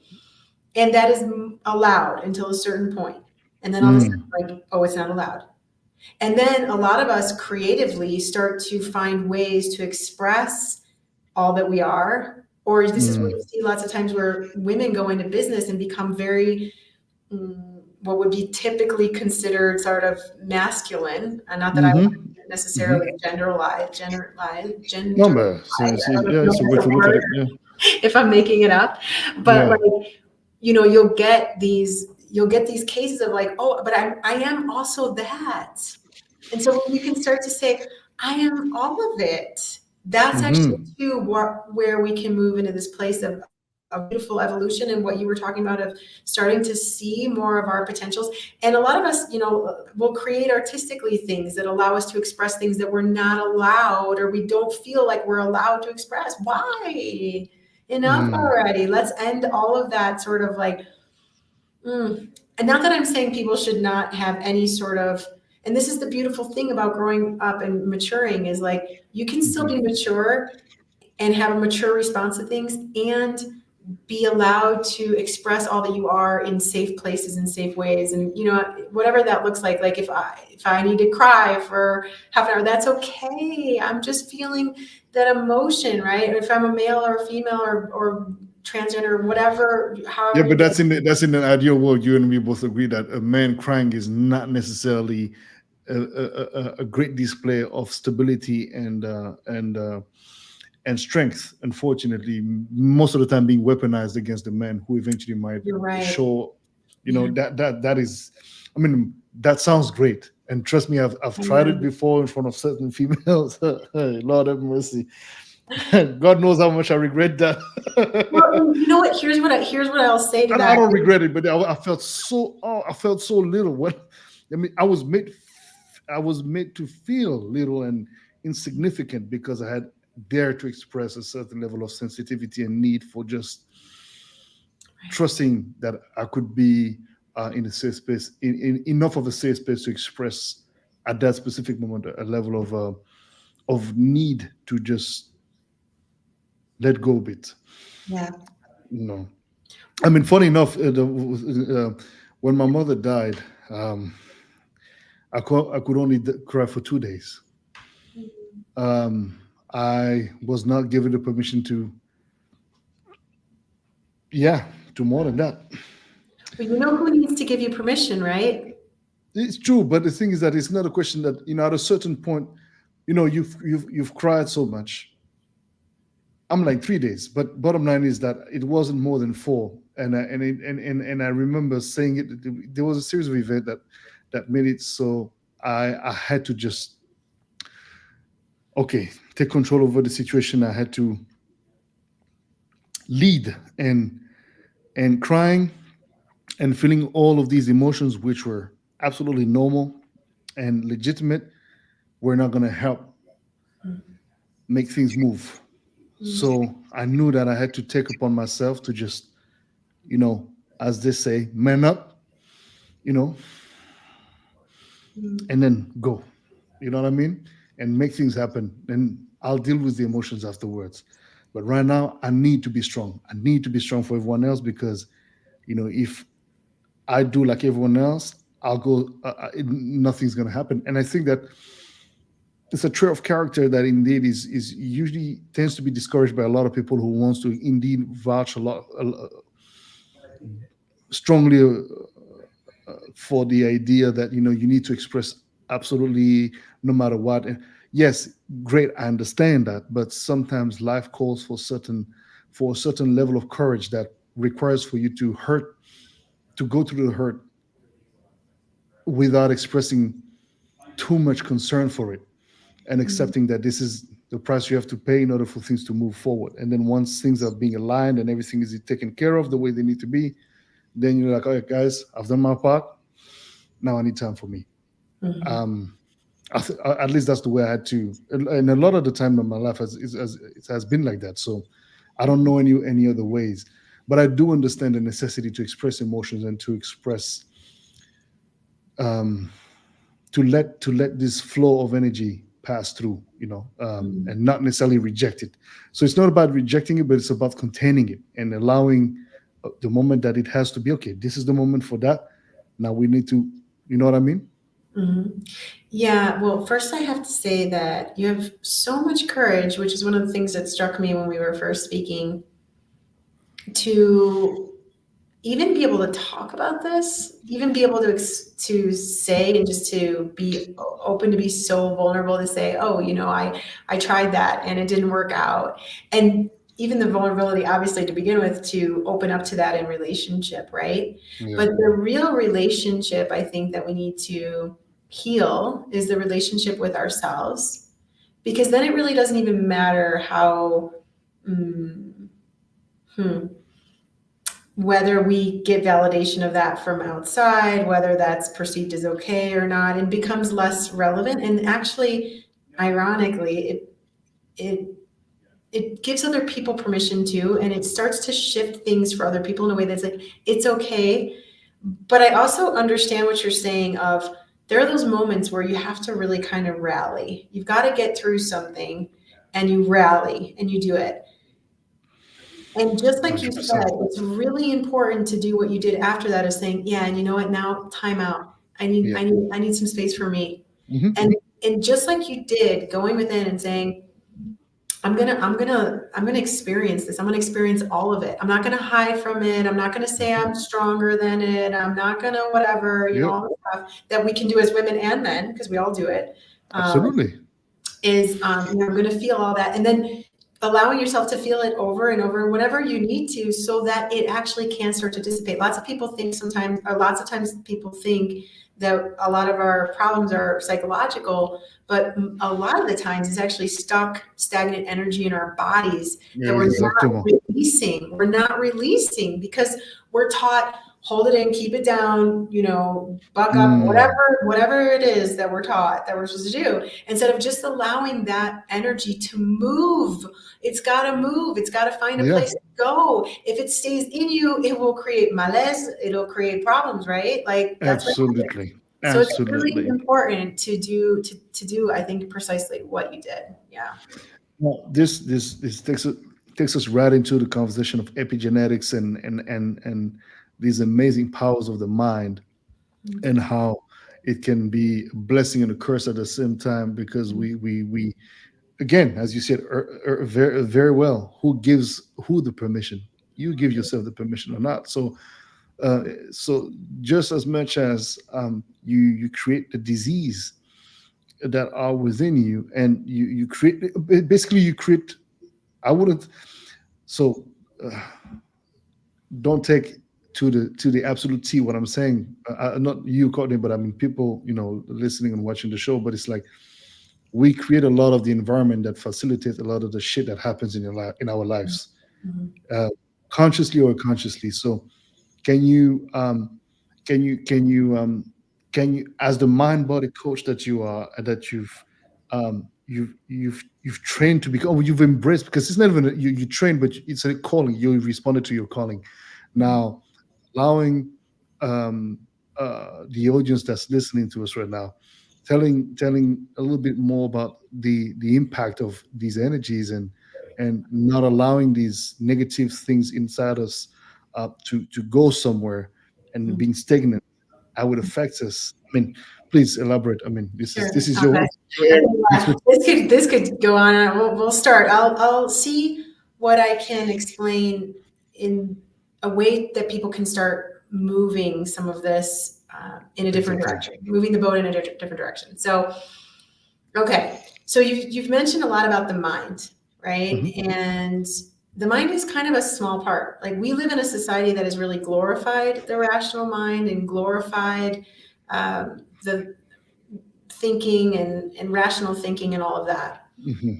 And that is allowed until a certain point. And then all of a sudden, Mm. like, oh, it's not allowed. And then a lot of us creatively start to find ways to express all that we are. Or this is where you Mm. see lots of times where women go into business and become very, what would be typically considered sort of masculine. And not that I want Hmm. to Hmm. necessarily No, gender. but I don't yeah, know it's a if way that's to a look at word, it. Yeah. if I'm making it up. But Yeah. like, you'll get these cases of like, oh, but I am also that. And so when you can start to say, I am all of it, that's actually Hmm. too where we can move into this place of beautiful evolution, and what you were talking about of starting to see more of our potentials. And a lot of us, will create artistically things that allow us to express things that we're not allowed, or we don't feel like we're allowed to express. Why? Enough Mm. already. Let's end all of that sort of like, and not that I'm saying people should not have any sort of, and this is the beautiful thing about growing up and maturing, is like you can still be Hmm. mature and have a mature response to things, and be allowed to express all that you are in safe places and safe ways. And whatever that looks like if I need to cry for half an hour, that's okay. I'm just feeling that emotion, right? If I'm a male or a female, or transgender, whatever, Yeah, however but you that's in an ideal world. You and me both agree that a man crying is not necessarily a great display of stability and strength. Unfortunately, most of the time being weaponized against the man who eventually might you're right. show. Yeah. That is, I mean, that sounds great. And trust me, I've I tried it know. before in front of certain females. Lord have mercy. God knows how much I regret that. Well, and you know what? Here's what I'll say to And I that. don't regret it, but I felt so, I felt so little. What I mean, I was made to feel little and insignificant because I had dared to express a certain level of sensitivity and need for just trusting that I could be in a safe space, in enough of a safe space to express at that specific moment a level of need to just let go a bit. Yeah. No, I mean, funny enough, when my mother died, um, I could only cry for 2 days. Um, I was not given the permission to, yeah, to more than that. But you know who needs to give you permission, right? It's true, but the thing is that it's not a question that at a certain point, you've cried so much. I'm like 3 days, but bottom line is that it wasn't more than four, and I remember saying it. There was a series of events that made it so I had to just okay take control over the situation. I had to lead and crying and feeling all of these emotions, which were absolutely normal and legitimate, were not going to help make things move. So I knew that I had to take upon myself to just, as they say, man up, you know, and then go. You know what I mean? And make things happen. And I'll deal with the emotions afterwards. But right now, I need to be strong. I need to be strong for everyone else because, if I do like everyone else, I'll go. Nothing's going to happen. And I think that it's a trait of character that indeed is usually tends to be discouraged by a lot of people who wants to indeed vouch strongly for the idea that you need to express absolutely no matter what. And yes, great, I understand that, but sometimes life calls for a certain level of courage that requires for you to go through the hurt without expressing too much concern for it and accepting that this is the price you have to pay in order for things to move forward. And then once things are being aligned and everything is taken care of the way they need to be, then you're like, all right, guys, I've done my part. Now I need time for me. Um, at least that's the way I had to. And a lot of the time in my life it has been like that. So I don't know any other ways, but I do understand the necessity to express emotions and to express um, to let this flow of energy pass through, and not necessarily reject it. So it's not about rejecting it, but it's about containing it and allowing the moment that it has to be okay. This is the moment for that. Now we need to, you know what I mean? Mhm. Yeah, well, first I have to say that you have so much courage, which is one of the things that struck me when we were first speaking, to even be able to talk about this, even be able to say and just to be open to be so vulnerable to say, oh, I tried that and it didn't work out. And even the vulnerability, obviously, to begin with, to open up to that in relationship, right? Yeah. But the real relationship I think that we need to heal is the relationship with ourselves, because then it really doesn't even matter how mm, hmm, whether we get validation of that from outside, whether that's perceived as okay or not, it becomes less relevant. And actually, ironically, it it gives other people permission to, and it starts to shift things for other people in a way that's like, it's okay. But I also understand what you're saying of there are those moments where you have to really kind of rally. You've got to get through something and you rally and you do it. And just like you said, 100%. it's really important to do what you did after that, is saying, yeah, and you know what, now time out. Yeah. I need some space for me. Hmm. And just like you did, going within and saying, I'm gonna experience this. I'm gonna experience all of it. I'm not gonna hide from it. I'm not gonna say I'm stronger than it. I'm not gonna whatever, Yep. all the stuff that we can do as women and men, because we all do it. Um, Absolutely. I'm gonna feel all that. And then allowing yourself to feel it over and over and whenever you need to, so that it actually can start to dissipate. Lots of times people think that a lot of our problems are psychological, but a lot of the times it's actually stuck, stagnant energy in our bodies that we're not Exactement. releasing. We're not releasing because we're taught, hold it in, keep it down, buck up, whatever it is that we're taught that we're supposed to do, instead of just allowing that energy to move. It's got to move. It's got to find a Yeah, place to go. If it stays in you, it will create malaise. It'll create problems, right? Like that's what happens. absolutely. So it's really Absolutely. important to do, I think, precisely what you did. Yeah. Well, this takes us right into the conversation of epigenetics and these amazing powers of the mind, and how it can be a blessing and a curse at the same time, because we again, as you said very well, who the permission? You give yourself the permission or not. So just as much as you create the disease that are within you, and you create, basically you create, I wouldn't, so uh, don't take to the absolute T what I'm saying. Not you, Courtney, but I mean people, listening and watching the show. But it's like we create a lot of the environment that facilitates a lot of the shit that happens in your life, in our lives, Mhm. uh, consciously or unconsciously. So can you can you can you as the mind body coach that you are, that you've trained to become, you've embraced, because it's not even you train, but it's a calling. You responded to your calling. Now, allowing the audience that's listening to us right now, telling a little bit more about the impact of these energies, and not allowing these negative things inside us to go somewhere and being stagnant, how it affects us. I mean, please elaborate. I mean, Sure. this is Okay. your This could go on. We'll start. I'll see what I can explain in a way that people can start moving some of this in a different exactly. direction, moving the boat in a different direction. So, okay. So you've mentioned a lot about the mind, right? Hmm. And the mind is kind of a small part. Like we live in a society that has really glorified the rational mind and glorified the thinking and rational thinking and all of that. Hmm.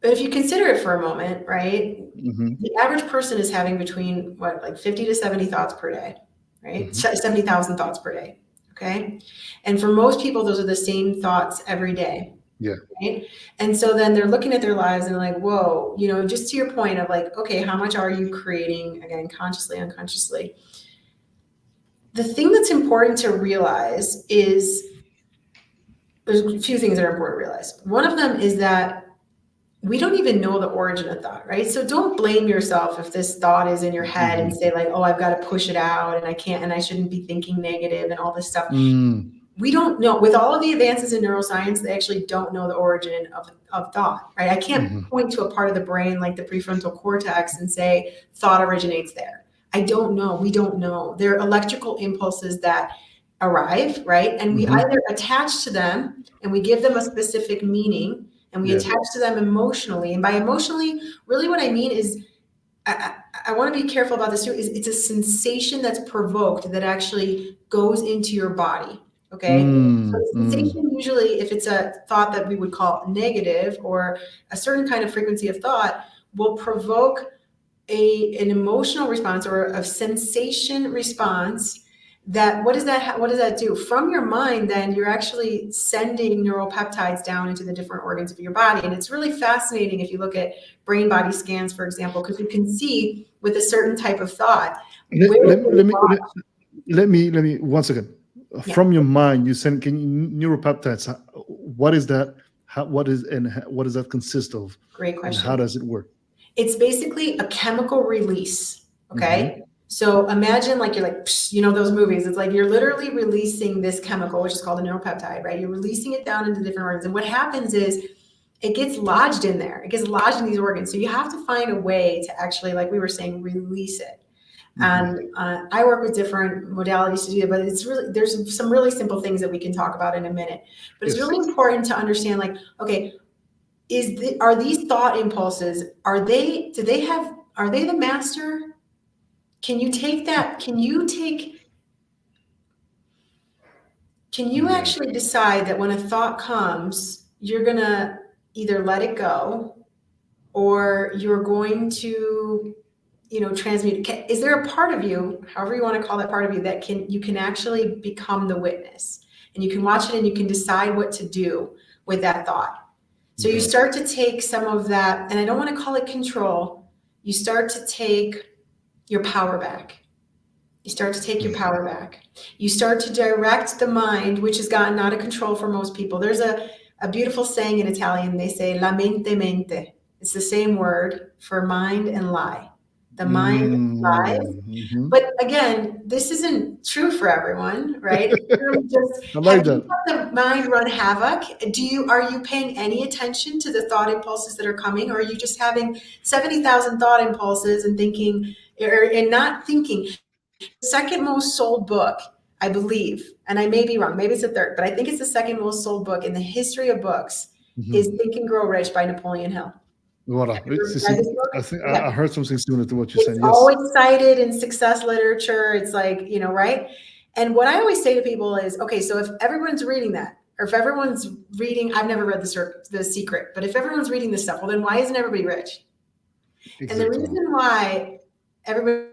But if you consider it for a moment, right, Hmm. the average person is having between like 50 to 70 thoughts per day, right? Hmm. 70,000 thoughts per day. Okay. And for most people, those are the same thoughts every day. Yeah. Right. And so then they're looking at their lives and like, whoa, just to your point of like, okay, how much are you creating, again, consciously, unconsciously? The thing that's important to realize is there's a few things that are important to realize. One of them is that we don't even know the origin of thought, right? So don't blame yourself if this thought is in your head and Hmm. say like, oh, I've got to push it out and I can't, and I shouldn't be thinking negative and all this stuff. Mm. We don't know. With all of the advances in neuroscience, they actually don't know the origin of thought, right? I can't Hmm. point to a part of the brain like the prefrontal cortex and say thought originates there. I don't know. We don't know. They're electrical impulses that arrive, right? And we Hmm. either attach to them and we give them a specific meaning and we Yeah. attach to them emotionally. And by emotionally, really what I mean is I want to be careful about this too, is it's a sensation that's provoked that actually goes into your body. Okay. So Mm. the Mm. sensation, usually, if it's a thought that we would call negative or a certain kind of frequency of thought, will provoke an emotional response or a sensation response. That what does that do from your mind? Then you're actually sending neuropeptides down into the different organs of your body, and it's really fascinating if you look at brain body scans, for example, because you can see with a certain type of thought Let, where let, it let me let me was. let me one second. Yeah, From your mind, you send, can you, neuropeptides. What is that? What does that consist of? great And how question. does it work? It's basically a chemical release. Hmm. Okay. So imagine like you're like, those movies. It's like you're literally releasing this chemical, which is called a neuropeptide, right? You're releasing it down into different organs. And what happens is it gets lodged in there. It gets lodged in these organs. So you have to find a way to actually, like we were saying, release it. Hmm. And I work with different modalities to do it, but there's some really simple things that we can talk about in a minute. But it's Yes. really important to understand, like, okay, are these thought impulses, are they the master? Can you take that? Can you Yeah. actually decide that when a thought comes, you're gonna either let it go, or you're going to, transmute? Is there a part of you, however you want to call that part of you, that you can actually become the witness, and you can watch it and you can decide what to do with that thought? So you start to take some of that, and I don't want to call it control. You start to take your power back. You start to take your power back. You start to direct the mind, which has gotten out of control for most people. There's a beautiful saying in Italian. They say la mente mente. It's the same word for mind and lie. The mind lies. Mm-hmm. But again, this isn't true for everyone, right? I like Have you that. let the mind run havoc? Are you paying any attention to the thought impulses that are coming? Or are you just having 70,000 thought impulses and thinking, and not thinking? Second most sold book, I believe, and I may be wrong, maybe it's the third, but I think it's the second most sold book in the history of books, is Think and Grow Rich by Napoleon Hill. Voilà. Have you ever See, read this book? I think Yeah. I heard something similar to what you're It's saying. Yes. always cited in success literature. It's like, right? And what I always say to people is, okay, so if everyone's reading that, or if everyone's reading, I've never read The Secret, but if everyone's reading this stuff, well, then why isn't everybody rich? Exactly. And the reason why everybody,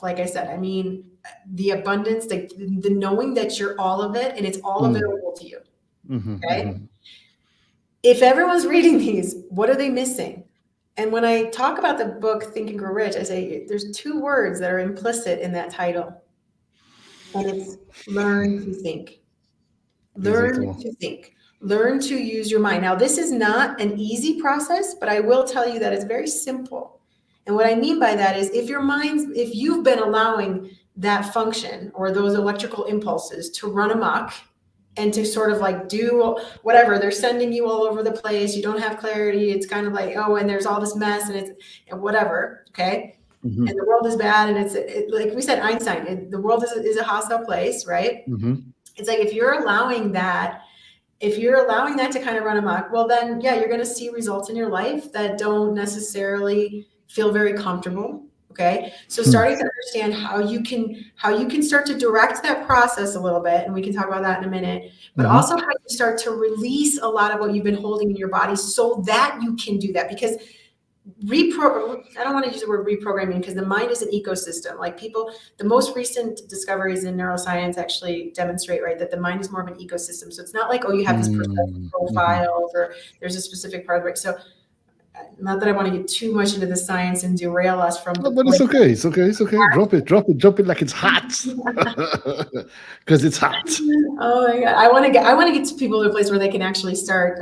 like I said, I mean, the abundance, the knowing that you're all of it and it's all available to you. Okay. If everyone's reading these, what are they missing? And when I talk about the book Think and Grow Rich, I say there's two words that are implicit in that title. And it's learn to think. Learn to think. Learn to use your mind. Now, this is not an easy process, but I will tell you that it's very simple. And what I mean by that is if you've been allowing that function or those electrical impulses to run amok and to sort of like do whatever, they're sending you all over the place, you don't have clarity, it's kind of like, oh, and there's all this mess and whatever, okay? And the world is bad, and it's like we said, Einstein, the world is a hostile place, right? It's like if you're allowing that to kind of run amok, well then, yeah, you're going to see results in your life that don't necessarily feel very comfortable. Okay. So starting to understand how you can start to direct that process a little bit, and we can talk about that in a minute, but also how you start to release a lot of what you've been holding in your body so that you can do that. Because I don't want to use the word reprogramming, because the mind is an ecosystem. Like the most recent discoveries in neuroscience actually demonstrate, right, that the mind is more of an ecosystem. So it's not like, oh, you have this perception profiles or there's a specific part of it. So not that I want to get too much into the science and derail us from but it's okay. It's okay. Drop it like it's hot. Because it's hot. Oh my God. I want to get to people to a place where they can actually start.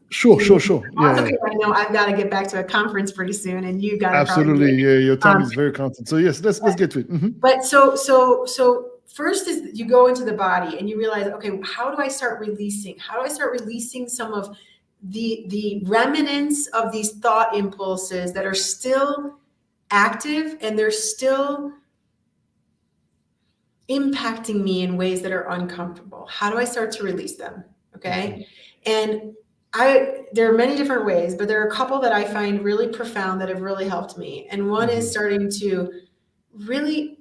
Sure. Yeah. Okay, I know I've got to get back to a conference pretty soon, and you got to absolutely. Yeah, your time is very constant. So yes, let's get to it. But so first is you go into the body and you realize, okay, how do I start releasing? How do I start releasing some of the remnants of these thought impulses that are still active and they're still impacting me in ways that are uncomfortable? How do I start to release them? Okay. And there are many different ways, but there are a couple that I find really profound that have really helped me. And one is starting to really,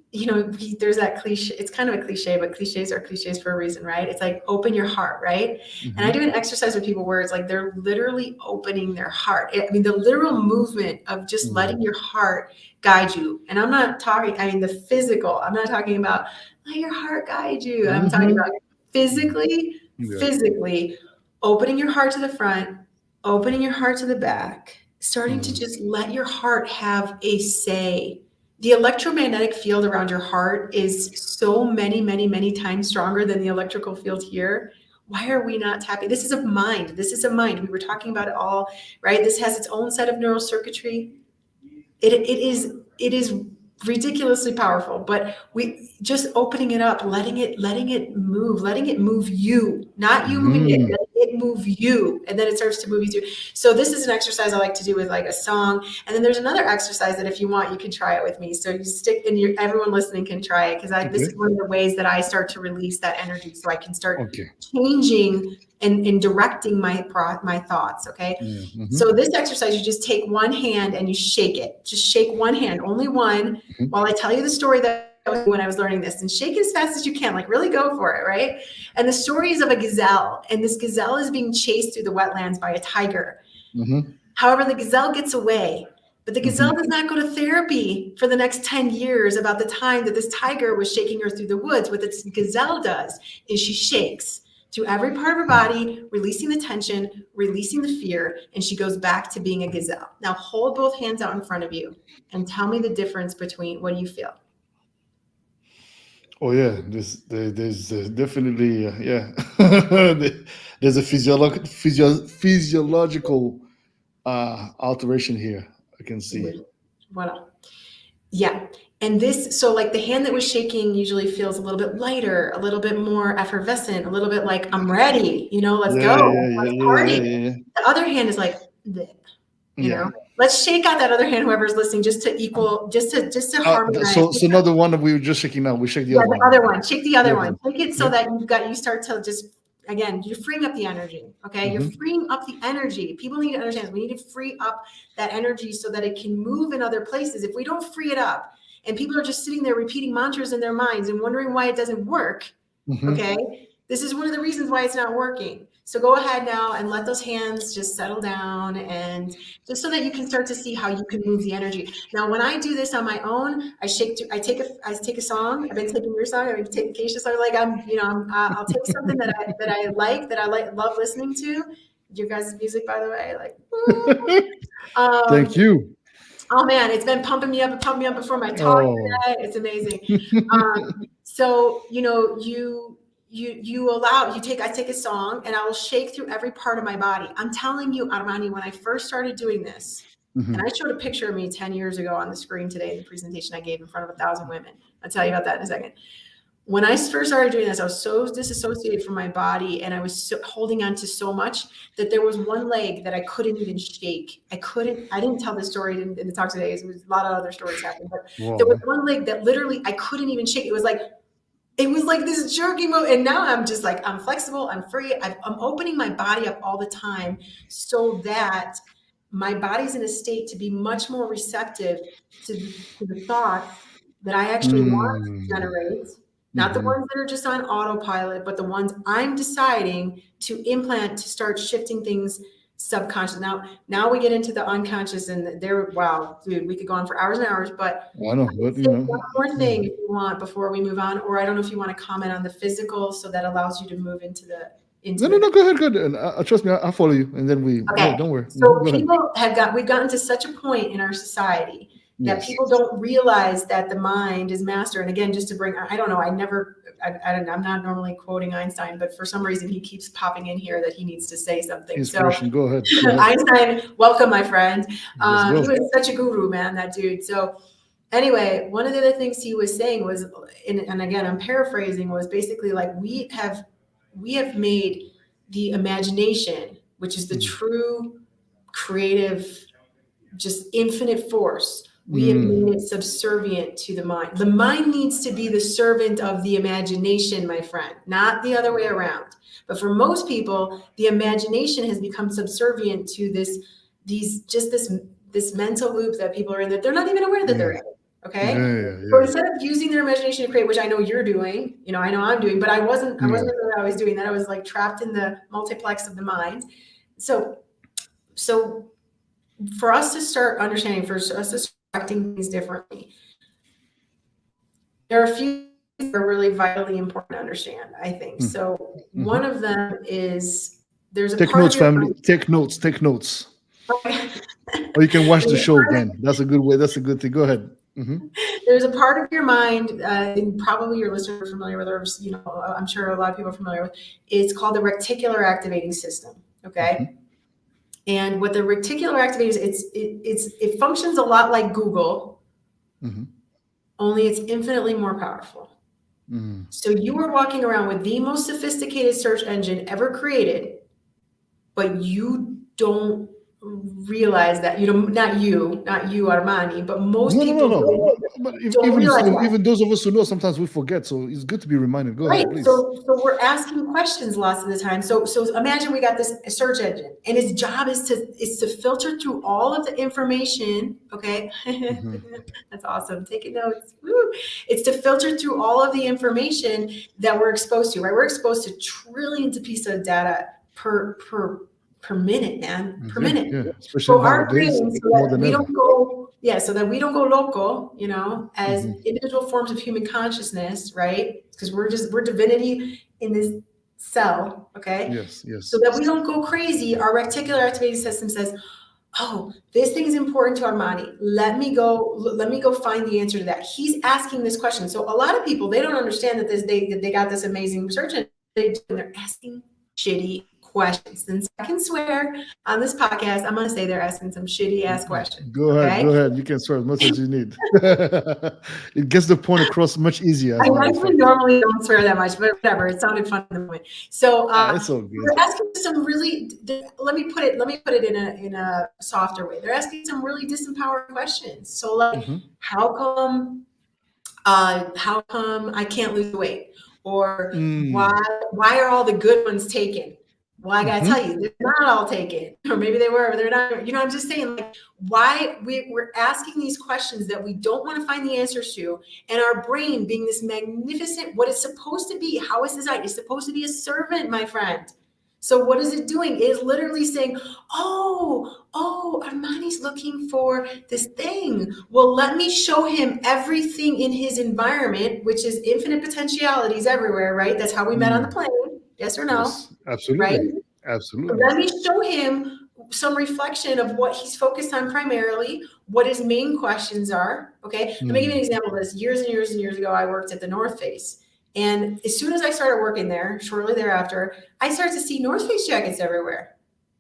there's that cliche. It's kind of a cliche, but cliches are cliches for a reason, right? It's like open your heart, right? And I do an exercise with people where it's like they're literally opening their heart. I mean, the literal movement of just letting your heart guide you. And I'm not talking, the physical. I'm not talking about let your heart guide you. I'm talking about physically opening your heart to the front, opening your heart to the back, starting to just let your heart have a say. The electromagnetic field around your heart is so many, many, many times stronger than the electrical field here. Why are we not tapping? This is a mind. We were talking about it all, right? This has its own set of neural circuitry. It is ridiculously powerful, but we just opening it up, letting it move you, not you moving it, letting it move you, and then it starts to move you too. So this is an exercise I like to do with like a song. And then there's another exercise that if you want, you can try it with me. So you stick in your, everyone listening can try it, because this is Okay. one of the ways that I start to release that energy, so I can start Okay. changing and directing my thoughts. Okay. Mm-hmm. So this exercise, you just take one hand and you shake it. Just shake one hand, only one, Mm-hmm. while I tell you the story that when I was learning this, and shake it as fast as you can, like really go for it, right? And the story is of a gazelle, and this gazelle is being chased through the wetlands by a tiger. Mm-hmm. However, the gazelle gets away, but the gazelle Mm-hmm. does not go to therapy for the next 10 years about the time that this tiger was shaking her through the woods. What this gazelle does is she shakes through every part of her body, releasing the tension, releasing the fear, and she goes back to being a gazelle. Now hold both hands out in front of you and tell me the difference between, what do you feel? Oh yeah, there's definitely yeah. There's a physiological alteration here. I can see. Voila. Yeah. And this, so like the hand that was shaking usually feels a little bit lighter, a little bit more effervescent, a little bit like, I'm ready, let's Yeah, go, yeah, yeah, let's yeah, party. yeah, yeah, The other hand is like, bleh, yeah. let's shake out that other hand, whoever's listening, just to equal, just to harmonize. So not the one that we were just shaking now. We shake the Yeah, other the one other now. one. Shake the other The other one. one. Shake it so Yeah. that you start to just, again, you're freeing up the energy. Okay. You're Mm-hmm. freeing up the energy. People need to understand, we need to free up that energy so that it can move in other places. If we don't free it up and people are just sitting there repeating mantras in their minds and wondering why it doesn't work, Mm-hmm. okay, this is one of the reasons why it's not working. So go ahead now and let those hands just settle down, and just so that you can start to see how you can move the energy. Now, when I do this on my own, I take a song. I've been taking your song. I've been taking Keisha's song. Like I'll take something that I love listening to. Your guys' music, by the way, like, um, Thank you. oh man, it's been pumping me up and pumping me up before my talk Oh. today. It's amazing. So I take a song and I will shake through every part of my body. I'm telling you, Armani, when I first started doing this, and I Mm-hmm. showed a picture of me 10 years ago on the screen today in the presentation I gave in front of 1,000 women. I'll tell you about that in a second. When I first started doing this, I was so disassociated from my body, and I was holding on to so much that there was one leg that I couldn't even shake. I didn't tell this story in the talk today. There was a lot of other stories happening, but there was Whoa. one leg that literally I couldn't even shake. It was like this jerky move. And now I'm just like, I'm flexible, I'm free. I'm opening my body up all the time so that my body's in a state to be much more receptive to the thoughts that I actually want to Mm. generate, not the Mm-hmm. ones that are just on autopilot, but the ones I'm deciding to implant to start shifting things subconscious. Now we get into the unconscious, and there, wow, dude, we could go on for hours and hours, but I know, but say one more yeah. thing if you want before we move on, or I don't know if you want to comment on the physical, so that allows you to move into the No, into no, the no. Go ahead, go ahead. And trust me, I'll follow you. And then yeah, Okay. don't worry. So Go ahead. we've gotten to such a point in our society that Yes. people don't realize that the mind is master. And again, just to bring, I don't know, I'm not normally quoting Einstein, but for some reason he keeps popping in here that he needs to say something. So Inspiration. Go ahead. Go ahead. Einstein, welcome, my friend. Let's go. He was such a guru, man, that dude. So anyway, one of the other things he was saying was, and again, I'm paraphrasing, was basically like, we have made the imagination, which is the Mm. true creative, just infinite force. We have Mm. made it subservient to the mind. The mind needs to be the servant of the imagination, my friend, not the other way around. But for most people, the imagination has become subservient to this mental loop that people are in, that they're not even aware that they're Yeah. in. Yeah. Okay. Yeah. So Yeah. instead of using their imagination to create, which I know you're doing, I know I'm doing, but I wasn't Yeah. aware I was doing that. I was like trapped in the multiplex of the mind. So for us to start understanding, for us to start acting things differently, there are a few things that are really vitally important to understand, I think. Mm. So Mm-hmm. one of them is, there's a Take part of notes, your family. Take notes. Take notes. mind. Or you can watch the there's, a show part of, again. That's a good way. That's a good thing. Go ahead. Mm-hmm. there's a part of your mind, and probably your listeners are familiar with, or I'm sure a lot of people are familiar with. It's called the reticular activating system. Okay. Mm-hmm. And what the reticular activating is, it functions a lot like Google, Mm-hmm. only it's infinitely more powerful. Mm-hmm. So you are walking around with the most sophisticated search engine ever created, but you don't realize that, not you, Armani, but most No, no, no, people no. But don't even realize that. even those of us who know, sometimes we forget. So it's good to be reminded. Go Right. ahead, please. So we're asking questions lots of the time. So imagine we got this search engine, and its job is to filter through all of the information. Okay. That's awesome. Taking notes. Woo. It's to filter through all of the information that we're exposed to, right? We're exposed to trillions of pieces of data per minute, man, per Yeah, minute. yeah. Especially So our nowadays, brains, more than ever. so that we don't go loco, as Mm-hmm. individual forms of human consciousness, right? Because we're divinity in this cell, okay? Yes, So yes. that we don't go crazy, our reticular activating system says, oh, this thing is important to Armani. Let me go find the answer to that. He's asking this question. So a lot of people, they don't understand that they got this amazing research, and they're asking shitty questions. And so I can swear on this podcast, I'm going to say they're asking some shitty ass questions. Go ahead, go ahead. You can swear as much as you need. It gets the point across much easier, as a matter of fact. Normally don't swear that much, but whatever. It sounded fun in the moment. So It's all good. they're asking some really. Let me put it in a softer way. They're asking some really disempowering questions. So like, how come I can't lose weight, or why are all the good ones taken? Well, I gotta tell you, they're not all taken, or maybe they were, but they're not. I'm just saying, like, why we're asking these questions that we don't want to find the answers to, and our brain, being this magnificent, what it's supposed to be, how it's designed, it's supposed to be a servant, my friend. So what is it doing? It is literally saying, oh, Armani's looking for this thing. Well, let me show him everything in his environment, which is infinite potentialities everywhere, right? That's how we met on the plane. Yes or no? Yes, absolutely. Right? Absolutely. Let me show him some reflection of what he's focused on primarily, what his main questions are. Okay. Let me give you an example of this. Years and years and years ago, I worked at the North Face. And as soon as I started working there, shortly thereafter, I started to see North Face jackets everywhere.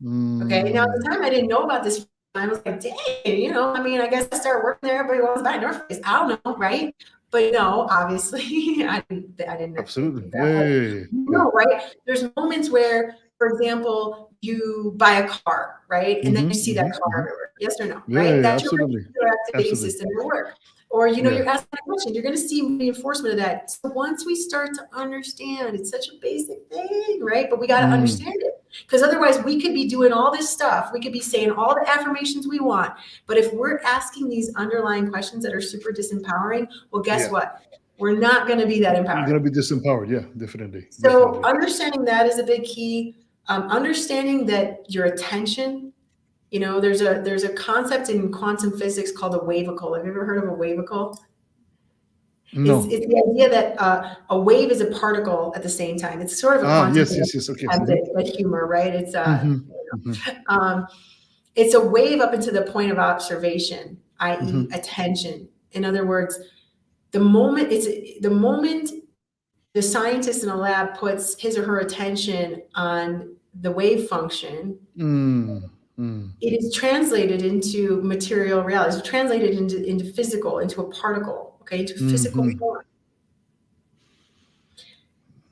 Okay. Now, at the time, I didn't know about this. I was like, dang, I guess I started working there. Everybody wants to buy North Face. I don't know. Right. But no, obviously, I didn't. Absolutely. No, right. There's moments where, for example, you buy a car, right? And then you see that car everywhere. Yes or no? Right? That's absolutely. your activating system at work. Or, you're asking a question, you're going to see reinforcement of that. So once we start to understand, it's such a basic thing, right? But we got to understand it, because otherwise we could be doing all this stuff. We could be saying all the affirmations we want. But if we're asking these underlying questions that are super disempowering, well, guess what? We're not going to be that empowered. You're going to be disempowered. Yeah, definitely. So understanding that is a big key. Understanding that your attention, there's a concept in quantum physics called a wavicle. Have you ever heard of a wavicle? No. It's the idea that a wave is a particle at the same time. It's sort of a quantum yes. Okay. like humor, right? It's it's a wave up into the point of observation, i.e., attention. In other words, the moment the scientist in a lab puts his or her attention on the wave function, it is translated into material reality. It's translated into physical, into a particle, okay, into physical form.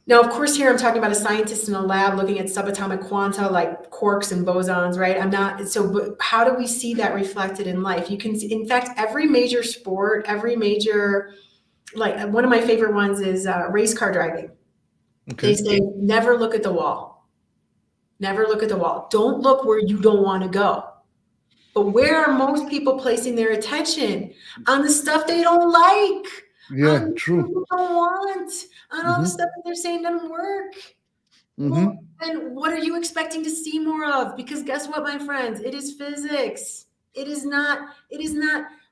Now, of course, here I'm talking about a scientist in a lab looking at subatomic quanta like quarks and bosons, right? But how do we see that reflected in life? You can see, in fact, every major sport, every major, like one of my favorite ones is race car driving. Okay. They say, never look at the wall. Never look at the wall. Don't look where you don't want to go. But where are most people placing their attention? On the stuff they don't like. Yeah, true. People don't want, on all the stuff that they're saying doesn't work. Well, then what are you expecting to see more of? Because guess what, my friends? It is physics. It is not,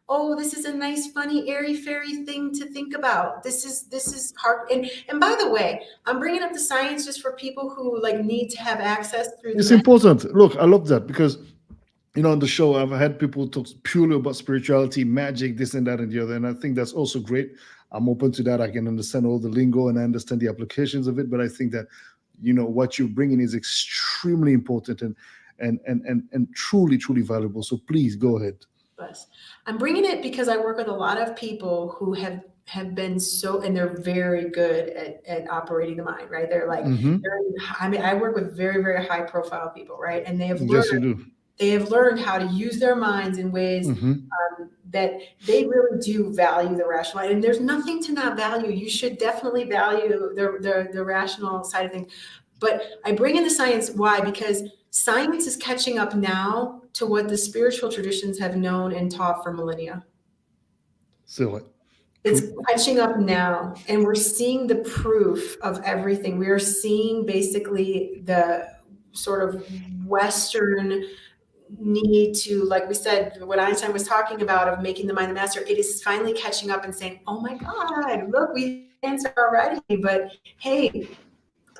oh, this is a nice, funny, airy-fairy thing to think about. This is hard. And by the way, I'm bringing up the science just for people who need to have access through. It's important. Look, I love that, because on the show, I've had people talk purely about spirituality, magic, this and that and the other. And I think that's also great. I'm open to that. I can understand all the lingo and I understand the applications of it. But I think that, what you're bringing is extremely important and truly, truly valuable. So please go ahead. I'm bringing it because I work with a lot of people who have have been so, and they're very good at operating the mind, right? They're like, Hmm. I mean, I work with very, very high profile people, right? And Yes, you do. they have learned how to use their minds in ways Hmm. that they really do value the rational mind. And there's nothing to not value. You should definitely value the rational side of things. But I bring in the science. Why? Because science is catching up now to what the spiritual traditions have known and taught for millennia. So what? It's True. catching up now, and we're seeing the proof of everything. We are seeing basically the sort of Western need to, like we said, what Einstein was talking about of making the mind the master, it is finally catching up and saying, oh my God, look, we have the answer already. But hey,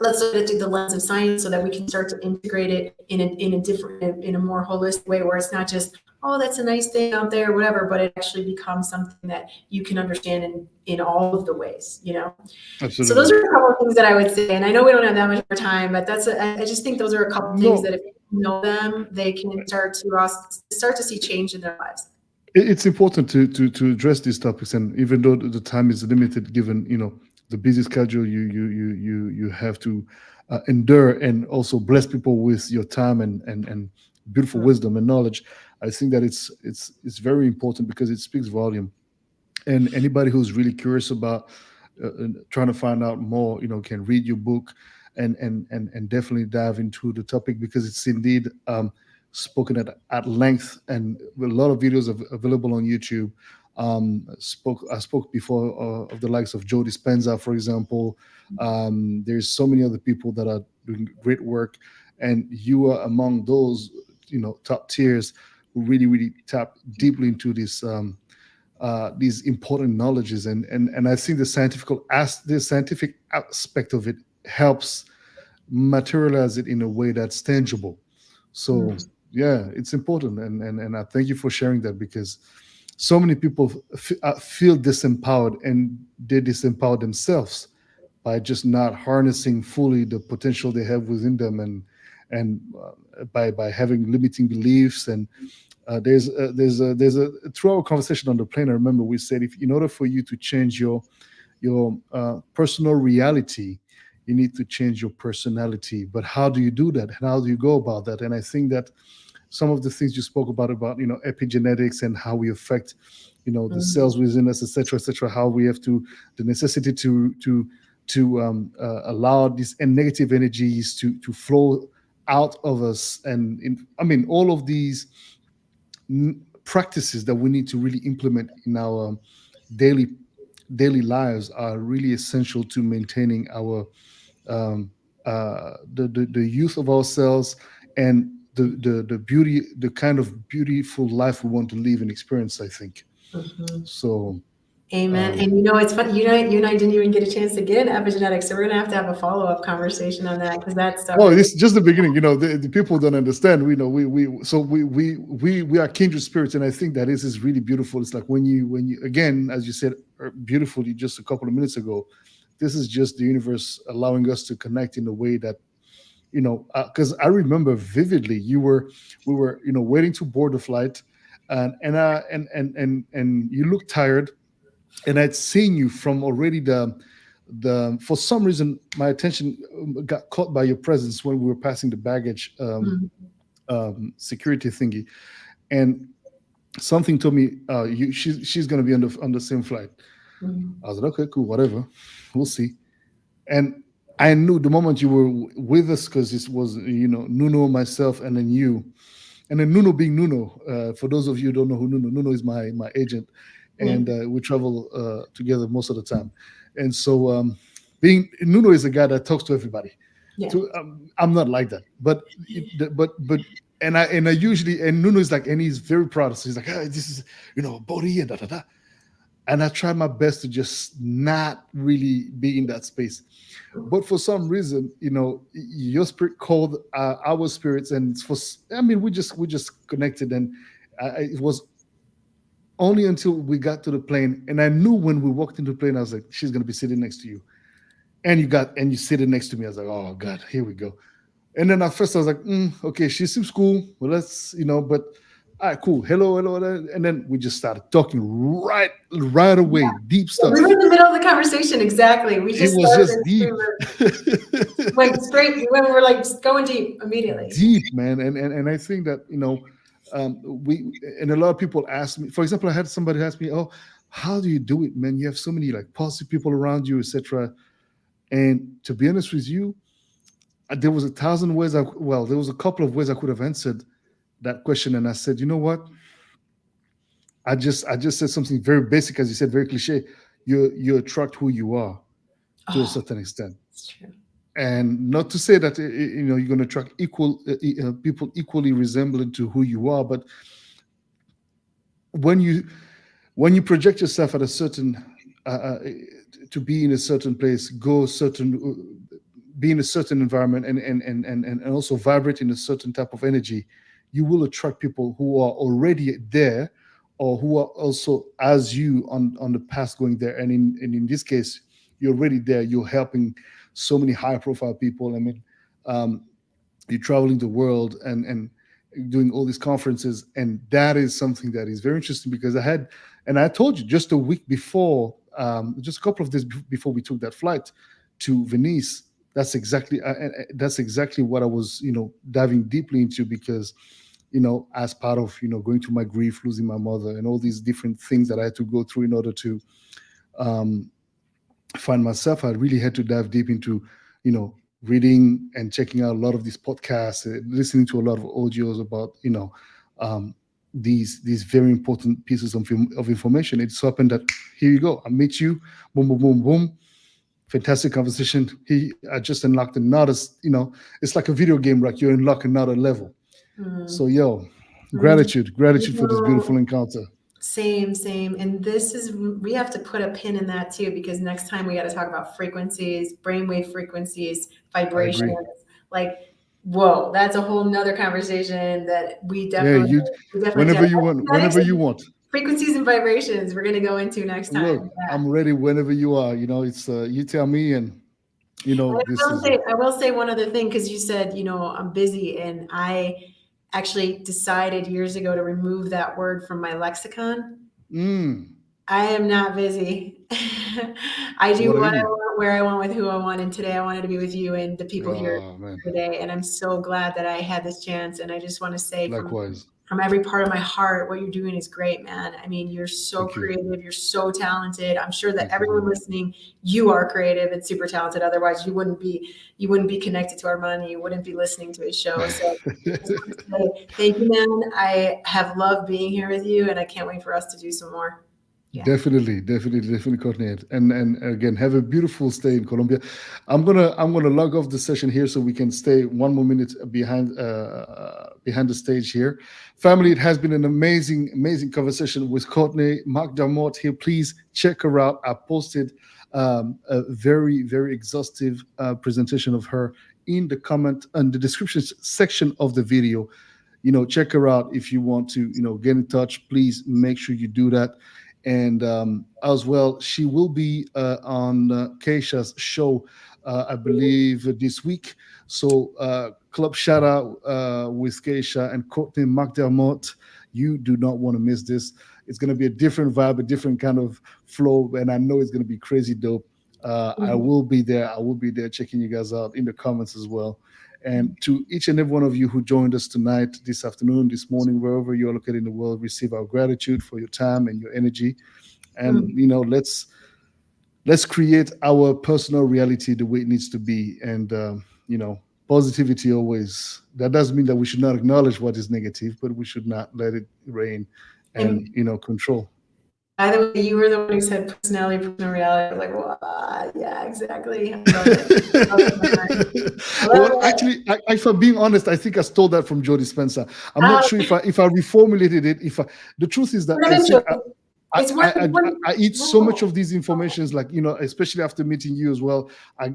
let's look at it through the lens of science so that we can start to integrate it in a different, in a more holistic way where it's not just, oh, that's a nice thing out there, whatever, but it actually becomes something that you can understand in all of the ways, you know? So those Absolutely. are a couple of things that I would say. And I know we don't have that much more time, but I just think those are a couple of things that No, if you know them, they can start to see change in their lives. it's important to address these topics, and even though the time is limited, given the busy schedule you have to endure, and also bless people with your time and beautiful wisdom and knowledge, I think that it's very important because it speaks volume. And anybody who's really curious about trying to find out more, can read your book, and definitely dive into the topic, because it's indeed spoken at length, and a lot of videos available on YouTube. I spoke before of the likes of Joe Dispenza, for example. There's so many other people that are doing great work, and you are among those top tiers who really tap deeply into this these important knowledges, and I think the scientific aspect of it helps materialize it in a way that's tangible. So yeah, it's important, and I thank you for sharing that, because so many people feel disempowered, and they disempower themselves by just not harnessing fully the potential they have within them, and by having limiting beliefs. And there's a through our conversation on the plane, I remember we said, if in order for you to change your personal reality, you need to change your personality. But how do you do that, and how do you go about that? And I think that some of the things you spoke about epigenetics, and how we affect the cells within us, etc., how we have to, the necessity to allow these and negative energies to flow out of us, and I mean, all of these practices that we need to really implement in our daily lives are really essential to maintaining our um, the youth of ourselves, and the beauty, the kind of beautiful life we want to live and experience, I think. Mhm. So Amen. um, And it's funny, you and I didn't even get a chance to get into epigenetics, so we're gonna have a follow-up conversation on that because that stuff well, is. this is just the beginning. The people don't understand. We know we are kindred spirits, and I think that this is really beautiful. It's like when you again, as you said beautifully just a couple of minutes ago, this is just the universe allowing us to connect in a way that because I remember vividly, we were waiting to board the flight, and you looked tired, and I'd seen you from already the for some reason my attention got caught by your presence when we were passing the baggage Mhm. security thingy, and something told me she's going to be on the same flight. Mhm. I was like, okay, cool, whatever, we'll see. And I knew the moment you were with us, because it was Nuno, myself, and then you, and then Nuno being Nuno. For those of you who don't know who Nuno is, my agent, Yeah. and we travel together most of the time. And so, being Nuno is a guy that talks to everybody. Yeah. I'm not like that, but and I usually, and Nuno is like, and he's very proud. So he's like, ah, this is body and da da da. And I try my best to just not really be in that space. But for some reason, your spirit called our spirits, and I mean, we just connected, and it was only until we got to the plane, and I knew when we walked into the plane, I was like, she's gonna be sitting next to you, and you sitting next to me. I was like, oh God, here we go. And then at first I was like, okay, she seems cool. Well, let's, but All right, cool. Hello, hello, hello. And then we just started talking right away, deep We were stuff. in the middle of the conversation, exactly. We It just was started just and we deep. were went straight. We were like going deep immediately. Deep, man. And I think that, we and a lot of people ask me, for example, I had somebody ask me, oh, how do you do it, man? You have so many like positive people around you, etc. And to be honest with you, there was a thousand ways there was a couple of ways I could have answered that question. And I said, you know what? I just said something very basic, as you said, very cliche. You attract who you are to a Oh, certain extent. it's true. And not to say that you're going to attract people equally resembling to who you are, but when you when you project yourself at a certain uh, uh, to be in a certain place, be in a certain environment, and also vibrate in a certain type of energy, you will attract people who are already there, or who are also as you on the path going there. And in this case, you're already there. You're helping so many high profile people. I mean, um, you're traveling the world and doing all these conferences, and that is something that is very interesting, because I told you just a week before, just a couple of days before we took that flight to Venice. That's exactly what I was diving deeply into, because as part of going through my grief, losing my mother, and all these different things that I had to go through in order to um, find myself, I really had to dive deep into, reading and checking out a lot of these podcasts, listening to a lot of audios about, um, these very important pieces of information. It so happened that here you go, I meet you, boom, boom, boom, boom, fantastic conversation. I just unlocked another, it's like a video game, like you unlock another level. Mm. So yo, Mm. gratitude for this beautiful You encounter. Same, same. And this is, we have to put a pin in that too, because next time we got to talk about frequencies, brainwave frequencies, I agree. vibrations. Like, whoa, that's a whole nother conversation that Yeah, you we definitely whenever did. you want, Energetics whenever and you want. frequencies and vibrations we're going to go into next Look, time. Yeah. I'm ready whenever you are. It's you tell me, and this is I will say one other thing, because you said, I'm busy, and I actually decided years ago to remove that word from my lexicon. mm, I am not busy. I do what do you what I mean? want, where I want, with who I want. And today I wanted to be with you and the people here Oh man, today. And I'm so glad that I had this chance. And I just want to say likewise. from every part of my heart, what you're doing is great, man. I mean, you're so Thank you, creative. You're so talented. I'm sure that thank you very everyone much. listening, you are creative and super talented. Otherwise you wouldn't be connected to Armani. You wouldn't be listening to his show. So I just want to say thank you, man. I have loved being here with you, and I can't wait for us to do some more. Yeah. Definitely, Courtney. And again, have a beautiful stay in Colombia. I'm gonna log off the session here so we can stay one more minute behind the stage here. Family, it has been an amazing conversation with Courtney McDermott here. Please check her out. I posted a very exhaustive presentation of her in the comment and the description section of the video. Check her out. If you want to get in touch, please make sure you do that. And as well, she will be on Keisha's show, I believe, this week. So club shout out with Keisha and Courtney McDermott. You do not want to miss this. It's going to be a different vibe, a different kind of flow, and I know it's going to be crazy dope. I Mhm. will be there. I will be there checking you guys out in the comments as well. And to each and every one of you who joined us tonight, this afternoon, this morning, wherever you're located in the world, receive our gratitude for your time and your energy. And Mhm. let's create our personal reality the way it needs to be. And positivity always. That doesn't mean that we should not acknowledge what is negative, but we should not let it reign and And control. by the way, you were the one who said personality, personal reality. I was like, well, yeah, exactly. I love it. I love it, man. I love Well, it. actually, if I'm being honest, I think I stole that from Jody Spencer. I'm not Um, sure if I reformulated it. If the truth is that but I think eventually, I, it's I, what, I, what, I eat so much no. of these informations, like especially after meeting you as well. I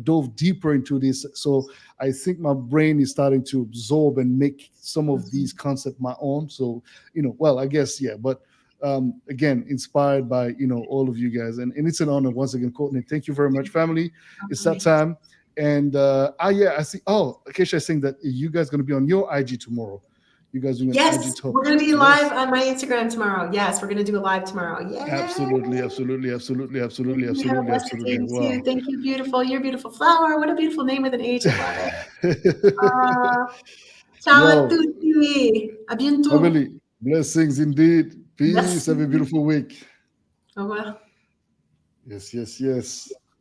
dove deeper into this, so I think my brain is starting to absorb and make some of these concepts my own. So well, I guess yeah, but again, inspired by all of you guys, and it's an honor once again, Courtney. Thank you very much, family. It's that time. And yeah, I see. Oh, Akeisha is saying that you guys going to be on your IG tomorrow. You guys doing an IG Yes, talk? we're going to be Yes. live on my Instagram tomorrow. Yes, we're going to do a live tomorrow. Yeah. Absolutely, absolutely, absolutely, absolutely, Thank you. Have a absolutely, blessed day absolutely. too. Wow. Thank you, beautiful. You're a beautiful flower. What a beautiful name with an H. I love it. Ciao a Yo, tutti. A bientôt. family, blessings indeed. Peace. Merci. Have a beautiful week. Au revoir. Yes, yes, yes.